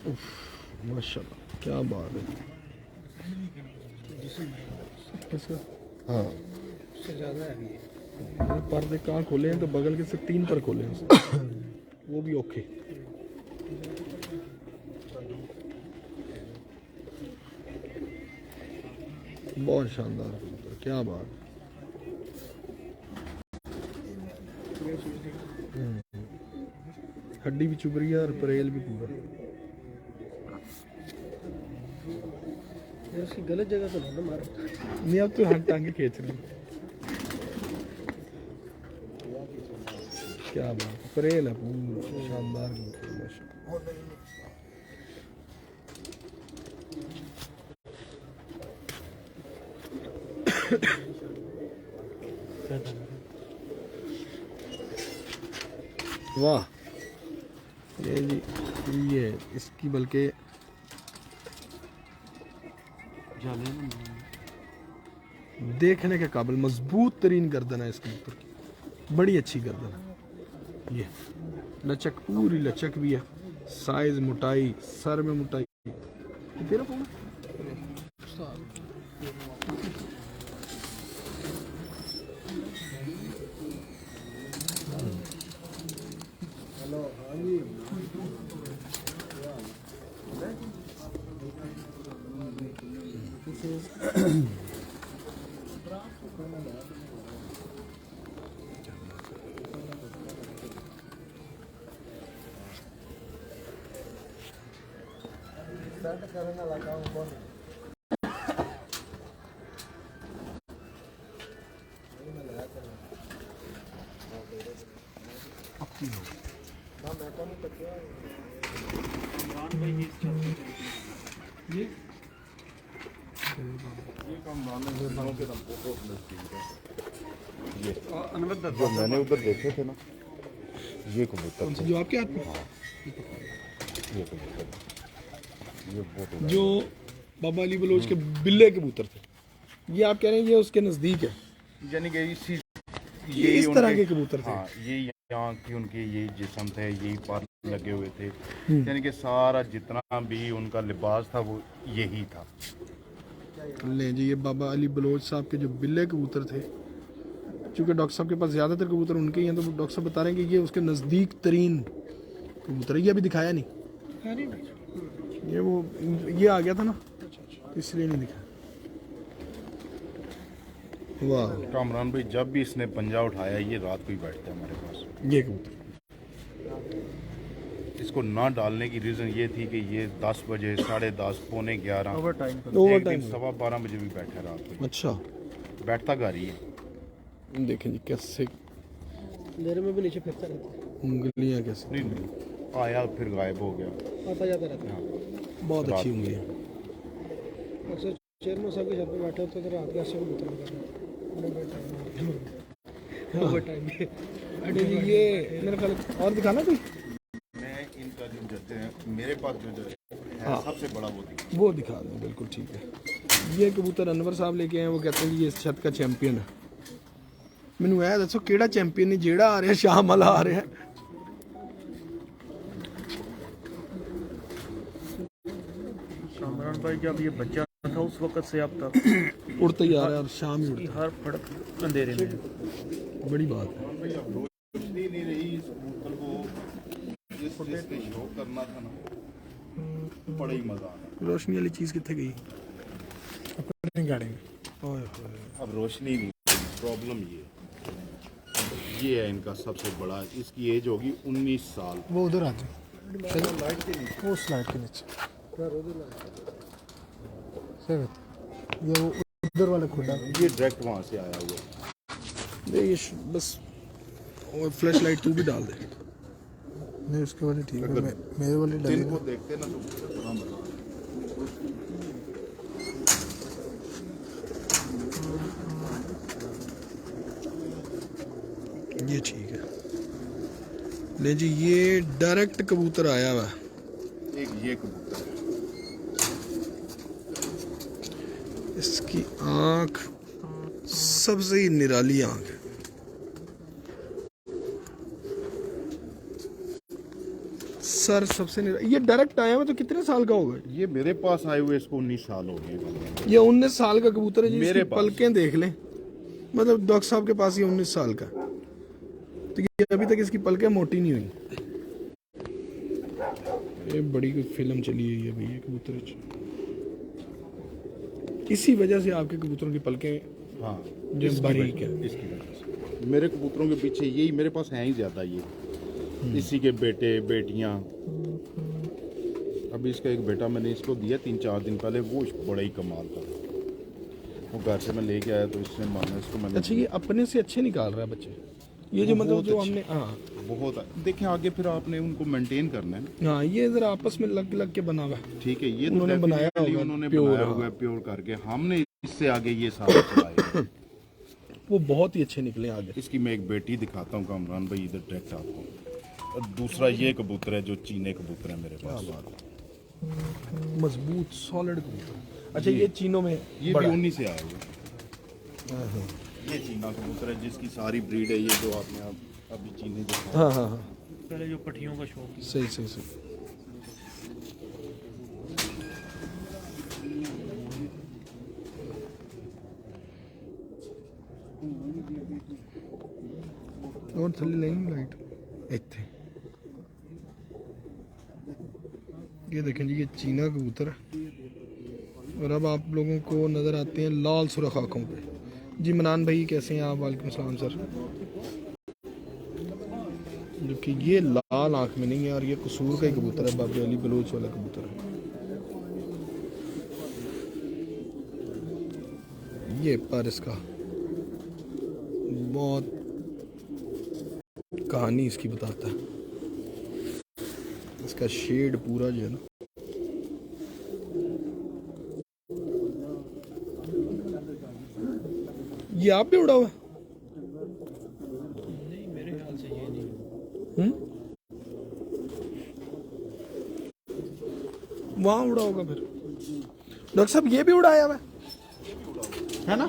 उफ, माशाल्लाह, क्या बात है। किसका? हाँ, उससे ज़्यादा है। पर्दे कहाँ खोले हैं? तो बगल के से 3 पर खोले हैं उसने। वो भी ओके। बहुत शानदार कबूतर, क्या बात। हड्डी भी चुभ रही है और परेल भी पूरा। उसकी गलत जगह तो ना मारो। नहीं, अब तो हाथ टांगे खींच रहे हैं। क्या बात है, परेल है पूरा, शानदार कबूतर माशाल्लाह। वाह, ये जी, ये इसकी बल्कि देखने के काबिल मजबूत तरीन गर्दन है इस कबूतर की, बड़ी अच्छी गर्दन है। ये लचक, पूरी लचक भी है, साइज, मोटाई, सर में मोटाई। ये तेरा फोन है? जो मैंने उधर देखे थे ना, ये कबूतर थे, जो आपके हाथ में, ये कबूतर, ये बहुत जो बाबा अली बलोच के बिल्ले कबूतर थे, ये आप कह रहे हैं ये उसके नजदीक है, यानी कि इसी ये इस तरह के कबूतर थे। हाँ, ये यहाँ की उनके ये जिस्म थे, यही पर लगे हुए थे, यानी कि सारा जितना भी उनका लिबास था वो यही था। ले जी, ये बाबा अली बलोच साहब के जो बिल्ले कबूतर थे, चूँकि डॉक्टर साहब के पास ज़्यादातर कबूतर उनके ही हैं, तो डॉक्टर साहब बता रहे हैं कि ये उसके नज़दीक तरीन कबूतर है। ये अभी दिखाया नहीं, ये वो ये आ गया था ना, इसलिए नहीं दिखाया। वाह, कामरान भाई जब भी इसने पंजा उठाया ये रात को ही बैठता है हमारे पास। ये कबूतर इसको ना डालने की रीज़न ये थी कि ये 10 बजे, 10:30, पौने 11, ओवर टाइम ओवर एक दिन टाइम। 12:15 बजे भी बैठा रात को, अच्छा, बैठता घर ही है। देखें जी कैसे मेरे में भी नीचे फिरता रहता उंगलियां कैसे, नहीं, आया फिर गायब हो गया। है, आता जाता रहता हाँ, बहुत अच्छी उंगलियां। है। अक्सर चेयरमैन साहब के घर पे बैठे होते थे, रात के 8 बजे ओवर टाइम अरे जी, ये मेरे ख्याल और दिखाना कोई, मैं इनका जो जज है, मेरे पास जो जज है सबसे बड़ा वो थी। वो दिखा दें, बिल्कुल ठीक है। ये कबूतर अनवर साहब लेके आए, वो कहते हैं कि ये इस छत का चैंपियन है। मैनू ऐ दसो केड़ा चैंपियन है, जेड़ा आ रहा है शाम वाला आ रहा है? कामरान भाई जब ये बच्चा था उस वक्त से अब तक उड़ता ही आ रहा है और शाम ही उड़ता हर फड़क अंधेरे में। है, बड़ी बात है। भाई अब रोशनी नहीं रही इस कबूतर को, जिस चीज़ पे शौक करना था ना, बड़ा ही मजा आना। रोशनी वाली चीज़ कितने गई? अपनी गाड़ी में ओए होए। अब रोशनी नहीं, प्रॉब्लम ये है इनका सबसे बड़ा। इसकी एज होगी 19 साल। वो उधर आते वो उस लाइट के नीचे सही बात। ये वो उधर वाला खुदा ये डायरेक्ट वहाँ से आया हुआ है। दे ये बस, और फ्लैश लाइट तू भी डाल दे। नहीं, उसके वाले ठीक है, मेरे वाले दिन डले को देखते ना तो बड़ा मजा आता है। ये ठीक है। ले जी, ये डायरेक्ट कबूतर आया हुआ है। एक ये कबूतर है, इसकी आंख सबसे ही निराली आंख है। सर सबसे ये डायरेक्ट आया हुआ, तो कितने साल का होगा? ये मेरे पास आए हुए इसको 19 साल हो गए। ये 19 साल का कबूतर है जी। मेरे इसकी पास। पलकें देख लें, मतलब डॉक्टर साहब के पास ये 19 साल का, तो ये अभी तक इसकी पलकें मोटी नहीं हुई। ये बड़ी कोई फिल्म चली है ये भी, ये कबूतर इसी वजह से आपके कबूतरों की पलकें हाँ, जो बारीक है। इसकी वजह से मेरे कबूतरों के पीछे यही मेरे पास हैं ही ज़्यादा ये, इसी के बेटे बेटियां। अभी इसका एक बेटा मैंने इसको दिया 3-4 दिन पहले, वो बड़ा ही कमाल का। वो घर से मैं लेके आया तो इसने माना इसको मैंने। अच्छा, ये अपने से अच्छे निकाल रहा है बच्चे, ये जो मतलब बहुत जो अच्छे। हमने, हाँ बहुत देखें आगे फिर आपने उनको मेंटेन करना है ना। हाँ, ये जरा आपस में लग लग के बना हुआ है। ठीक है, ये तो उन्होंने बनाया definitely होगा उन्होंने pure, बनाया हाँ। हुआ है प्योर करके। हमने इससे आगे ये सारा चलाएगा। वो बहुत ही अच्छे निकले आगे। इसकी मैं एक बेटी दिखाता हूँ कामरान भाई, इधर डायरेक्ट आपको। और दूसरा ये कबूतर है जो चीने कबूतर है मेरे पास। मजबूत सॉलिड कबूतर। अच्छा ये चीनों में ये भी 19 से आया हुआ। ये चीना कबूतर है जिसकी सारी ब्रीड है, ये जो आपने अभी चीने देखा। हाँ हाँ हाँ पहले जो पट्टियों का शौक था। सही सही सही। और थल्ले लेंगे लाइट इतने। ये देखें जी, ये चीना कबूतर है। और अब आप लोगों को नज़र आते हैं लाल सुर्ख आँखों पे। जी मनान भाई कैसे हैं आप? वालेकुम सलाम सर। जो कि ये लाल आँख में नहीं है, और ये कसूर का ही कबूतर है, बाबरी अली बलोच वाला कबूतर है। ये पर इसका बहुत कहानी इसकी बताता है। इसका शेड पूरा जो है ना, ये आप भी उड़ा हुआ? नहीं मेरे ख्याल से ये नहीं। वहां उड़ा होगा फिर। डॉक्टर साहब ये भी उड़ाया हुआ है ना?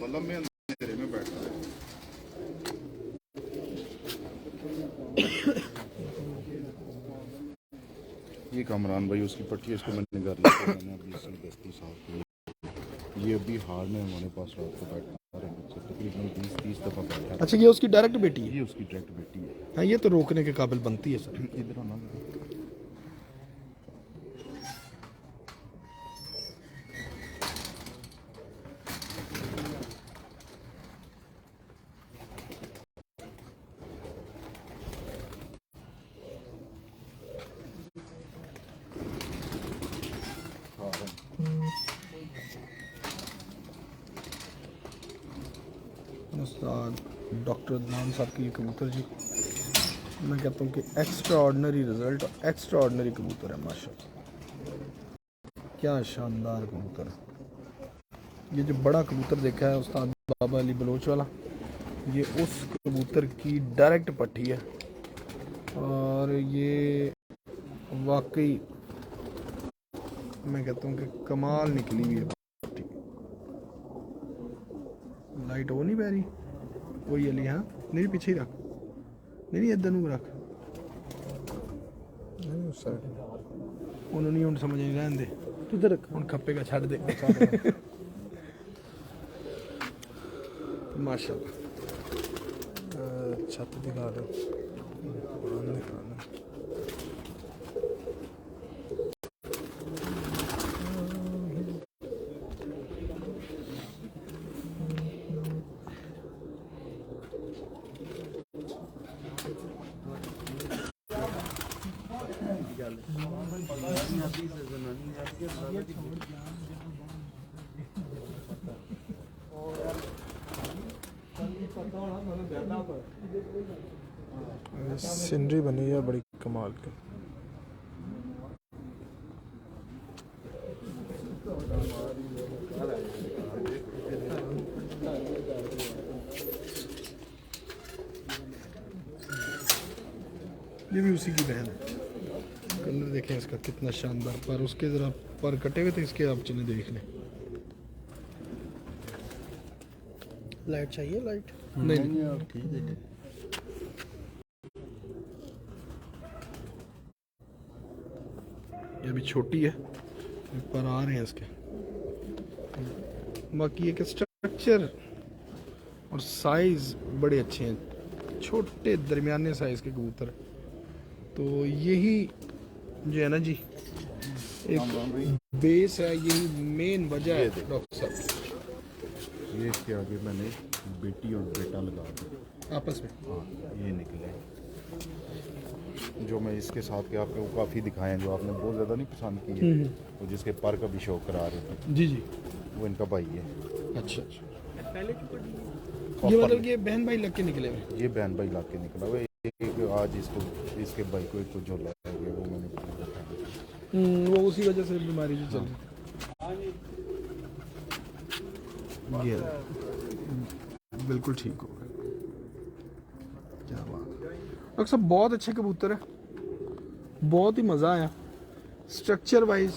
बल्लम में अंधेरे में बैठा है। ये कामरान भाई उसकी पट्टी, इसको मैंने घर लेके मैंने अभी इसकी दस्ती साफ की। ये अभी हार में हमारे पास रात को बैठा है, तकरीबन 20-30 दफ़ा बैठा है। अच्छा ये उसकी डायरेक्ट बेटी है? ये उसकी डायरेक्ट बेटी है। हाँ ये तो रोकने के काबिल बनती है सर। इधर आना। उस्ताद डॉक्टर अदनान साहब की ये कबूतर जी, मैं कहता हूँ कि एक्स्ट्रा ऑर्डनरी रिजल्ट और एक्स्ट्रा ऑर्डनरी कबूतर है माशाल्लाह। क्या शानदार कबूतर है। ये जो बड़ा कबूतर देखा है उस्ताद बाबा अली बलोच वाला, ये उस कबूतर की डायरेक्ट पट्टी है। और ये वाकई मैं कहता हूँ कि कमाल निकली हुई है पट्टी। लाइट हो नहीं बह रही वही अली? हाँ नहीं पीछे ही रख, नहीं इधर नू रख। उन्होंने नहीं समझ नहीं रहने दे, किधर रख उन खप्पे का छड़ दे। माशाल्लाह छत दिखा दो। सीनरी बनी है बड़ी कमाल की। ये भी उसी की बहन है। कलर देखें इसका कितना शानदार, पर उसके ज़रा पर कटे हुए थे इसके, आप चले देख लें। लाइट चाहिए? लाइट नहीं ठीक है। ये अभी छोटी है, पर आ रहे हैं इसके। बाकी एक स्ट्रक्चर और साइज़ बड़े अच्छे हैं, छोटे दरमियाने साइज़ के कबूतर। तो यही जो है ना जी एक बेस है, यही मेन वजह है डॉक्टर साहब। ये इसके आगे मैंने बेटी और बेटा लगा दिया आपस में। हाँ ये निकले जो मैं इसके साथ के आपको काफ़ी दिखाए हैं, जो आपने बहुत ज़्यादा नहीं पसंद किए, तो जिसके पर का भी शौक करा रहे थे, जी जी वो इनका भाई है। अच्छा अच्छा। पहले ये मतलब कि बहन भाई लग के निकले हुए? ये बहन भाई ला के निकला हुआ है। एक आज इसके भाई को एक जो लाया गया वो मैंने वो उसी वजह से बीमारी जो चल रही थी। ये बिल्कुल ठीक हो गया। क्या बात है डॉक्टर साहब, बहुत अच्छे कबूतर है, बहुत ही मज़ा आया। स्ट्रक्चर वाइज,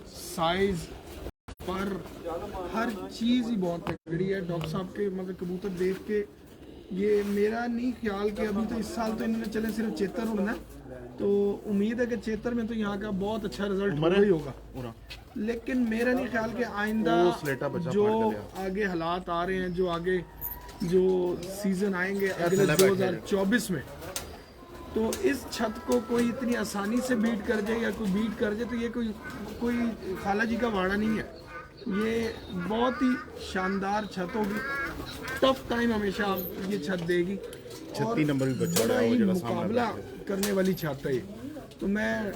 साइज पर हर चीज़ ही बहुत तगड़ी है। डॉक्टर साहब के मतलब कबूतर देख के ये मेरा नहीं ख्याल कि अभी तो इस साल तो इन्होंने चले सिर्फ चेतर उड़ना है, तो उम्मीद है कि चेतर में तो यहाँ का बहुत अच्छा रिजल्ट होगा ही होगा, लेकिन मेरा नहीं ख्याल कि आइंदा जो आगे हालात आ रहे हैं, जो आगे जो सीजन आएंगे अगले 2024 में, तो इस छत को कोई इतनी आसानी से बीट कर जाए या कोई बीट कर जाए तो ये कोई खाला जी का वाड़ा नहीं है। ये बहुत ही शानदार छत होगी, टफ टाइम हमेशा ये छत देगी, 36 नंबर भी बच्चा बड़ा है वो ही जरा सामने मुकाबला करने वाली छत है ये। तो मैं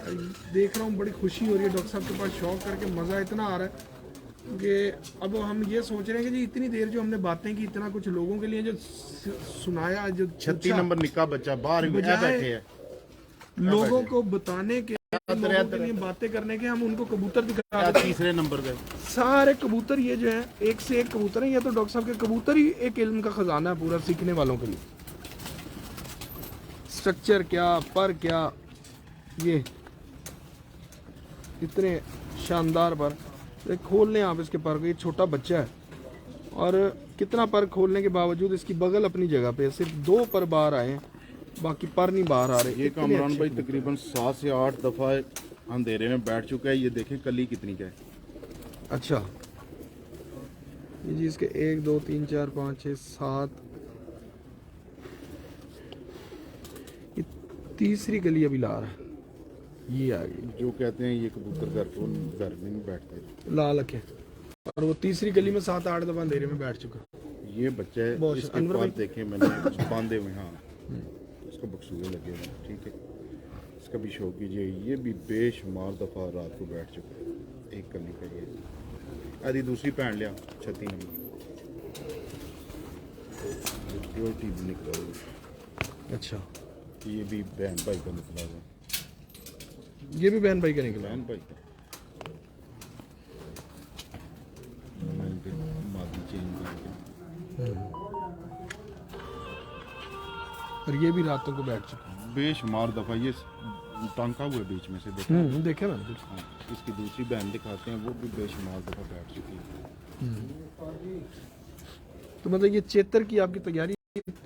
देख रहा हूँ, बड़ी खुशी हो रही है डॉक्टर साहब के पास शौक करके, मज़ा इतना आ रहा है कि अब हम ये सोच रहे हैं कि जी इतनी देर जो हमने बातें की, इतना कुछ लोगों के लिए जो सुनाया, जो 36 नंबर निक्का बच्चा बाहर बजाय बैठे हैं। लोगों को बताने के, लोगों के लिए बातें करने के, हम उनको कबूतर दिखा देते हैं। तीसरे नंबर पे सारे कबूतर ये जो है एक से एक कबूतर है। ये तो डॉक्टर साहब के कबूतर ही एक इल्म का खजाना है पूरा सीखने वालों के लिए। स्ट्रक्चर क्या, पर क्या, ये इतने शानदार पर खोल लें आप इसके पर को। ये छोटा बच्चा है और कितना पर खोलने के बावजूद इसकी बगल अपनी जगह पे, सिर्फ 2 पर बाहर आए हैं, बाकी पर नहीं बाहर आ रहे। ये कामरान भाई तकरीबन 7 से 8 दफा अंधेरे में बैठ चुका है। ये देखें कली कितनी का है। अच्छा, ये जी इसके 1 2 3 4 5 6 7, ये तीसरी कली अभी ला रहा है। ये आ गई, जो कहते हैं ये कबूतर घर में नहीं बैठते, लाल अखे, और वो तीसरी गली में 7 8 दफा अंधेरे में बैठ चुका। ये बच्चा है। बहुत इसके अनवर पास भाई। देखे मैंने बांधे हुए, हाँ इसको बक्सूरे लगे हुए हैं, ठीक है। इसका भी शौक कीजिए। ये भी बेशुमार दफा रात को बैठ चुका है। एक कली का ये आदि दूसरी पहन लिया 36 नंबर प्योरिटी भी निकला हुआ। अच्छा, ये भी बहन भाई का निकला हुआ। ये भी बहन भाई का निकला। बहन भाई का मैंने फिर मादी चेंज करके, और ये भी रातों को बैठ चुका। बेशुमार दफा ये टांका हुआ बीच में से देखा। देखे ना। हाँ, इसकी दूसरी बहन दिखाते हैं, वो भी बेशुमार दफा बैठ चुकी है। तो मतलब ये चेतर की आपकी तैयारी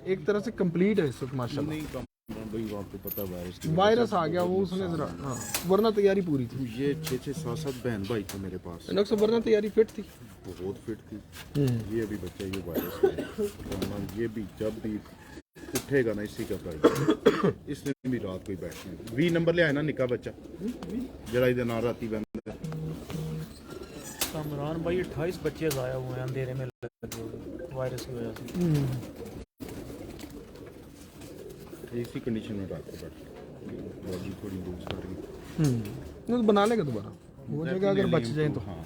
एक तरह से कंप्लीट है इस वक्त माशाल्लाह। नहीं कम भाई, आपको पता है वायरस की वायरस आ गया वो उसने जरा, हाँ, वरना तैयारी पूरी थी। ये 6 7 बहन भाई थे मेरे पास, डॉक्टर साहब वरना तैयारी फिट थी। बहुत फिट थी। ये अभी बच्चा ये वायरस में है। ये भी जब भी उठेगा ना इसी का फायदा। इसने भी रात को ही बैठना है। 20 नंबर ले आए ना निका बच्चा जरा इधर ना राती बंद। कामरान भाई 28 बच्चे ज़ाया हुए हैं अंधेरे में लगे हुए वायरस की वजह से। इसी कंडीशन में रात को बैठना, बॉडी थोड़ी लूज कर रही। तो बना लेगा दोबारा वो जगह अगर बच जाए तो। हाँ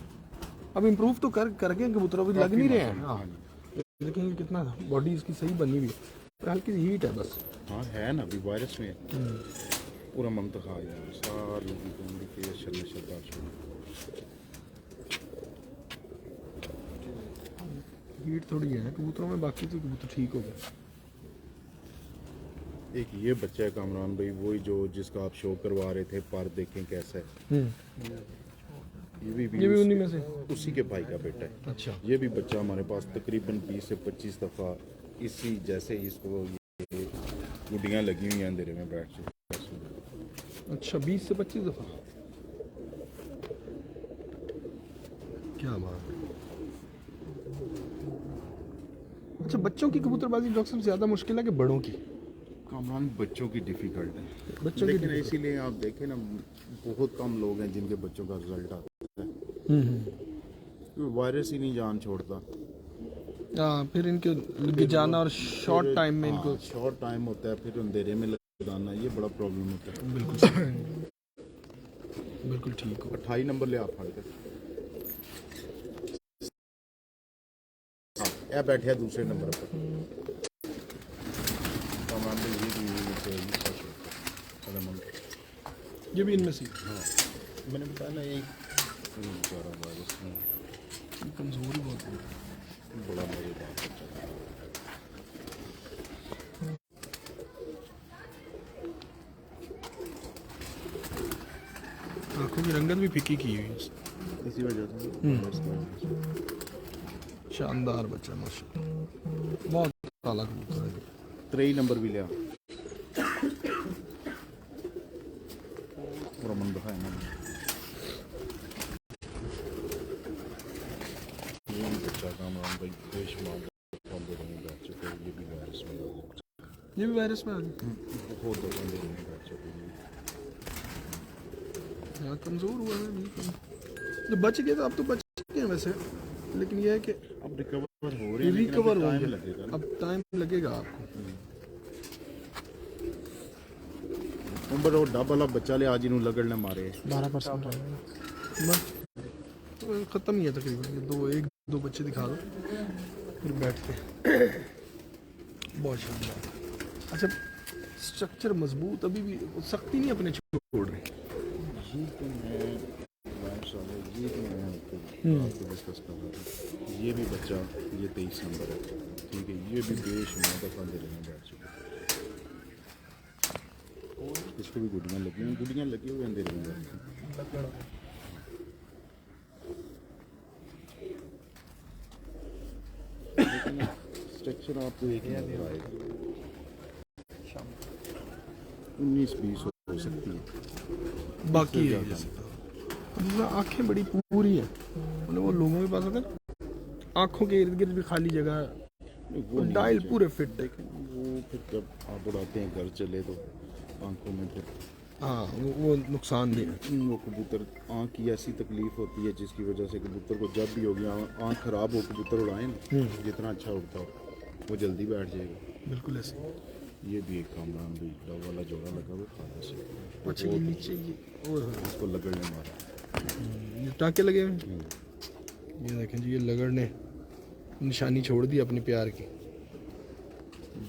अब इम्प्रूव तो करके कबूतरों भी लग नहीं रहे हैं। हाँ, हाँ देखेंगे कितना बॉडी इसकी सही बनी हुई है, पर हल्की सी हीट है बस। हाँ है ना, अभी वायरस में पूरा मंतखा यार सारी जिंदगी के शर्दा हीट थोड़ी है कबूतरों में, बाकी तो कबूतर ठीक हो गए। एक ये बच्चा है कामरान भाई, वही जो जिसका आप शो करवा रहे थे, पर देखें कैसा है। ये भी उन्हीं में से उसी के भाई का बेटा है। अच्छा, ये भी बच्चा हमारे पास तकरीबन 20 से 25 दफ़ा इसी जैसे ही इसको ये गुड्डियाँ लगी हुई हैं अंधेरे में बैठ चुके। अच्छा 20 से 25 दफा, क्या बात है। अच्छा, बच्चों की कबूतरबाजी डॉक्टर साहब ज्यादा मुश्किल है कि बड़ों की? कामरान बच्चों की डिफिकल्ट है, बच्चों की लेकिन इसीलिए आप देखें ना बहुत कम लोग हैं जिनके बच्चों का रिजल्ट आता है। वायरस ही नहीं जान छोड़ता। फिर इनके जाना और शॉर्ट टाइम में इनको शॉर्ट टाइम होता है, फिर अंधेरे में लगाना, ये बड़ा प्रॉब्लम होता है। बिल्कुल ठीक हो। 28 नंबर ले आप फाड़ कर। यह बैठे है दूसरे नंबर पर। ये भी इनमें से। हाँ मैंने बताया ना, एक बेचारा वायरस में कमजोरी बहुत है। बड़ा मजेदार बच्चा था। आंखों की रंगत भी फीकी की हुई है इसने। इसी वजह से शानदार बच्चा माशाल्लाह, बहुत काला कबूतर है। 3 नंबर भी लिया रमन दिखाए ना ये भी बच्चा कामरान भाई बेशुमार बंदे रहे बैठ चुके हैं। ये भी वायरस में आ गए। ये भी वायरस में आ गया। बहुत दो बंदे रहे बैठ चुके हैं। हाँ, कमजोर हुआ है बिल्कुल। जो बच गए तो अब तो बच गए हैं वैसे, लेकिन ये है कि अब रिकवर हो रहे हैं, लेकिन रिकवर अभी हो टाइम गया। लगेगा ना। अब टाइम लगेगा आपको। उम्र और डब वाला बच्चा ले आज इन्होंने लगड़ ने मारे 12% बस तो ख़त्म ही है तकरीबन। ये एक दो बच्चे दिखा दो फिर बैठते हैं। बहुत शानदार। अच्छा, स्ट्रक्चर मजबूत, अभी भी सख्ती नहीं अपने छोड़ रहे। ये तो मैं माशाल्लाह ये तो मैं आपको डिस्कस कर रहा था। ये भी बच्चा ये 23 नंबर है, ठीक है। ये भी बेशुमार दफा दे रहे हैं बैठ चुके। इसको भी गुड़ियाँ लगी हुई अंधेरे में। स्ट्रक्चर आपको एक ही नजर आएगा। 19-20 हो सकती है बाकी है जैसे दूसरा, आंखें बड़ी पूरी है। मतलब वो लोगों के पास अगर आंखों के इर्द गिर्द भी खाली जगह, वो नहीं डायल चाहिए। पूरे फिट है। वो फिर जब आप उड़ाते हैं घर चले तो आंखों में फिर हाँ, वो नुकसानदेह है। वो कबूतर आँख की ऐसी तकलीफ होती है जिसकी वजह से कबूतर को जब भी होगी आँख खराब हो कबूतर उड़ाए ना, जितना अच्छा उड़ता हो वो जल्दी बैठ जाएगा। बिल्कुल ऐसे। ये भी एक कामरान भी डब वाला जोड़ा लगा हुआ खाना से अच्छा, ये नीचे ये उसको लगड़ने मारा। ये टाँके लगे हुए हैं। ये देखें जी, ये लगड़ ने निशानी छोड़ दी अपने प्यार की।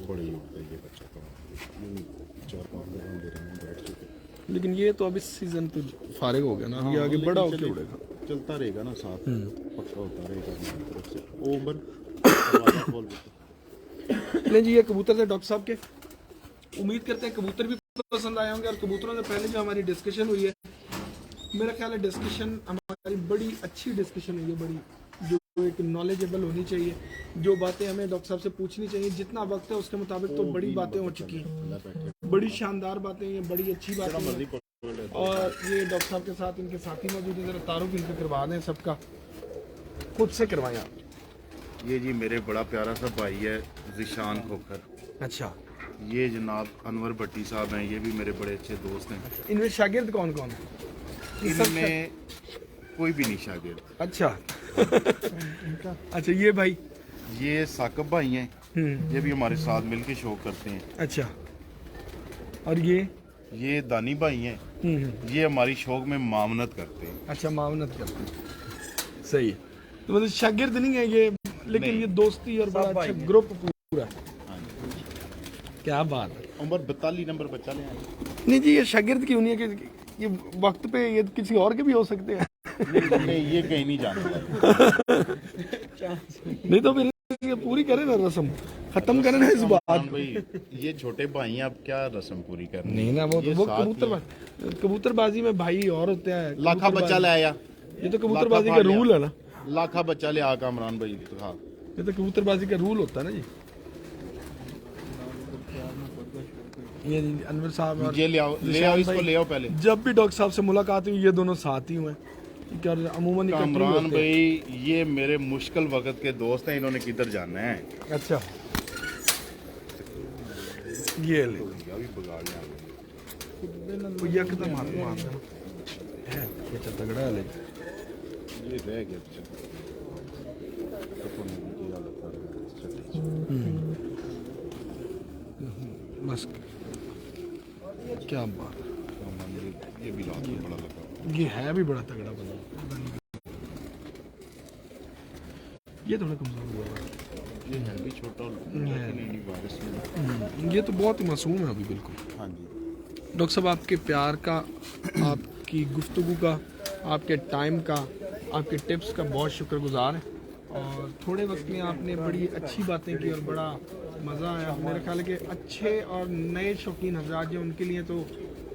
बड़े उड़ता है ये बच्चा का। 4-5 दफा दे रहे हैं बैठ चुके। लेकिन ये तो अब इस सीजन तो फारिग हो गया ना, ये आगे बड़ा होकर उड़ेगा। चलता रहेगा ना साथ, पक्का होता रहेगा हमारी तरफ से। ओ उम्र दरवाजा खोल देते। नहीं जी, ये कबूतर थे डॉक्टर साहब के। उम्मीद करते हैं कबूतर भी पसंद आए होंगे। और कबूतरों से पहले जो हमारी डिस्कशन हुई है, मेरा ख्याल है डिस्कशन हमारी बड़ी अच्छी डिस्कशन हुई है, बड़ी जो एक नॉलेजेबल होनी चाहिए। जो बातें हमें डॉक्टर साहब से पूछनी चाहिए, जितना वक्त है उसके मुताबिक तो बड़ी बातें हो चुकी हैं, बड़ी शानदार बातें, ये बड़ी अच्छी बातें हैं। और ये डॉक्टर साहब के साथ इनके साथी मौजूद हैं, जरा तारुफ इनसे करवा दें सबका, खुद से करवाएं आप। ये जी मेरे बड़ा प्यारा सा भाई है ज़िशान खोखर। अच्छा, ये जनाब अनवर भट्टी साहब हैं, ये भी मेरे बड़े अच्छे दोस्त हैं। इनमें शागिर्द कौन कौन है? इनमें कोई भी नहीं शागिर्द। अच्छा अच्छा, ये भाई ये साकब भाई हैं, ये भी हमारे साथ मिलके शो करते हैं। अच्छा, और ये दानी भाई हैं, ये हमारी शौक में मामनत करते हैं। अच्छा, मावनत करते हैं। सही है, तो मतलब शागिर्द नहीं है ये, लेकिन नहीं। ये दोस्ती और बड़ा अच्छा ग्रुप पूरा। हाँ जी। क्या बात है। उम्र 42 नंबर बच्चा ले आए। नहीं जी, ये शागिर्द क्यों नहीं है कि ये वक्त पे ये किसी और के भी हो सकते हैं। नहीं ये कहीं नहीं जाने वाला। नहीं तो फिर ये पूरी करें ना रस्म, खत्म करें ना इस बात को। भाई ये छोटे भाई हैं, अब क्या रस्म पूरी करनी। नहीं ना, वो ये तो वो साथ ही कबूतरबाजी में भाई और होते हैं। लाखा बच्चा ले आया। ये तो कबूतरबाजी का रूल है ना, लाखा बच्चा ले आ कामरान भाई। हाँ ये तो कबूतरबाजी का रूल होता है ना जी। ये अनवर साहब और ये ले आओ इसको ले आओ पहले। जब भी डॉक्टर साहब से मुलाकात हुई, ये दोनों साथ ही हुए। क्या अमूमन इकट्ठे ही कामरान होते हैं। भाई ये मेरे मुश्किल वक्त के दोस्त हैं, इन्होंने किधर जाना है। अच्छा, ये ले अभी बगाड़ने आ गए। वो यकदम हाथ मारता है, बच्चा तगड़ा है लेकिन। ये रह गया बच्चा। बस क्या बात है। ये भी लात में बड़ा लगा। ये है भी बड़ा तगड़ा बंदा। ये थोड़ा कमजोर हुआ है। ये है भी छोटा वायरस में। ये तो बहुत ही मासूम है अभी बिल्कुल। हाँ जी। डॉक्टर साहब, आपके प्यार का, आपकी गुफ्तगू का आपके टाइम का, आपके टिप्स का बहुत शुक्रगुजार हैं। और थोड़े वक्त में आपने बड़ी अच्छी बातें की और बड़ा मज़ा आया। मेरे ख्याल है कि अच्छे और नए शौकीन हजरात जो उनके लिए तो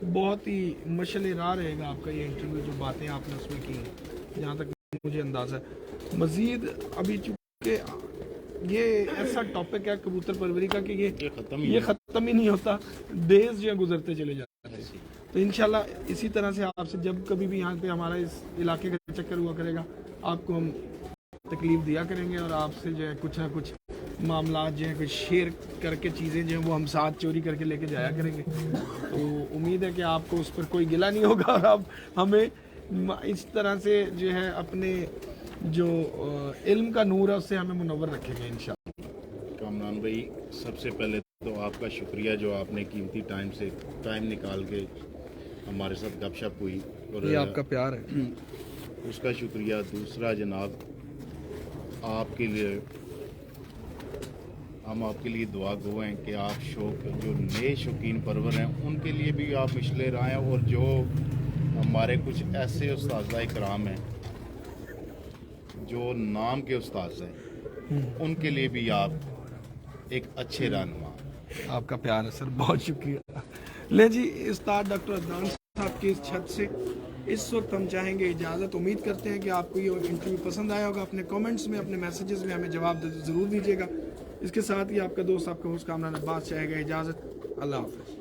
बहुत ही मशअल राह रहेगा आपका ये इंटरव्यू, जो बातें आपने उसमें की हैं, जहाँ तक मुझे अंदाज़ा है। मज़ीद अभी चूँकि ये ऐसा टॉपिक है कबूतर परवरी का कि ये ख़त्म ही नहीं होता, डेज जो है गुजरते चले जाते हैं। तो इंशाल्लाह इसी तरह से आपसे जब कभी भी यहाँ पे हमारा इस इलाके का चक्कर हुआ करेगा, आपको हम तकलीफ़ दिया करेंगे और आपसे जो है कुछ ना कुछ मामला जो है कुछ शेयर करके चीज़ें जो हैं वो हम साथ चोरी करके लेके जाया करेंगे। तो उम्मीद है कि आपको उस पर कोई गिला नहीं होगा और आप हमें इस तरह से जो है अपने जो इल्म का नूर है उससे हमें मुनव्वर रखेंगे इंशाअल्लाह। कामरान भाई, सबसे पहले तो आपका शुक्रिया जो आपने कीमती टाइम निकाल के हमारे साथ गपशप हुई, और ये आपका प्यार है। उसका शुक्रिया। दूसरा जनाब, आपके लिए हम आपके लिए दुआ गो हैं कि आप जो नए शौकीन परवर हैं उनके लिए भी आप मिशले राह हैं, और जो हमारे कुछ ऐसे उस्ताद इकराम हैं जो नाम के उस्ताद हैं, उनके लिए भी आप एक अच्छे रहनुमा। आपका प्यार है सर, बहुत शुक्रिया। ले जी, उस्ताद डॉक्टर अदनान साहब की इस छत से इस वक्त हम चाहेंगे इजाज़त। उम्मीद करते हैं कि आपको ये इंटरव्यू पसंद आया होगा। अपने कमेंट्स में, अपने मैसेजेस में हमें जवाब ज़रूर दीजिएगा। इसके साथ ही आपका दोस्त, आपका होस्ट कामरान अब्बास चाहेगा इजाज़त। अल्लाह हाफ़िज़।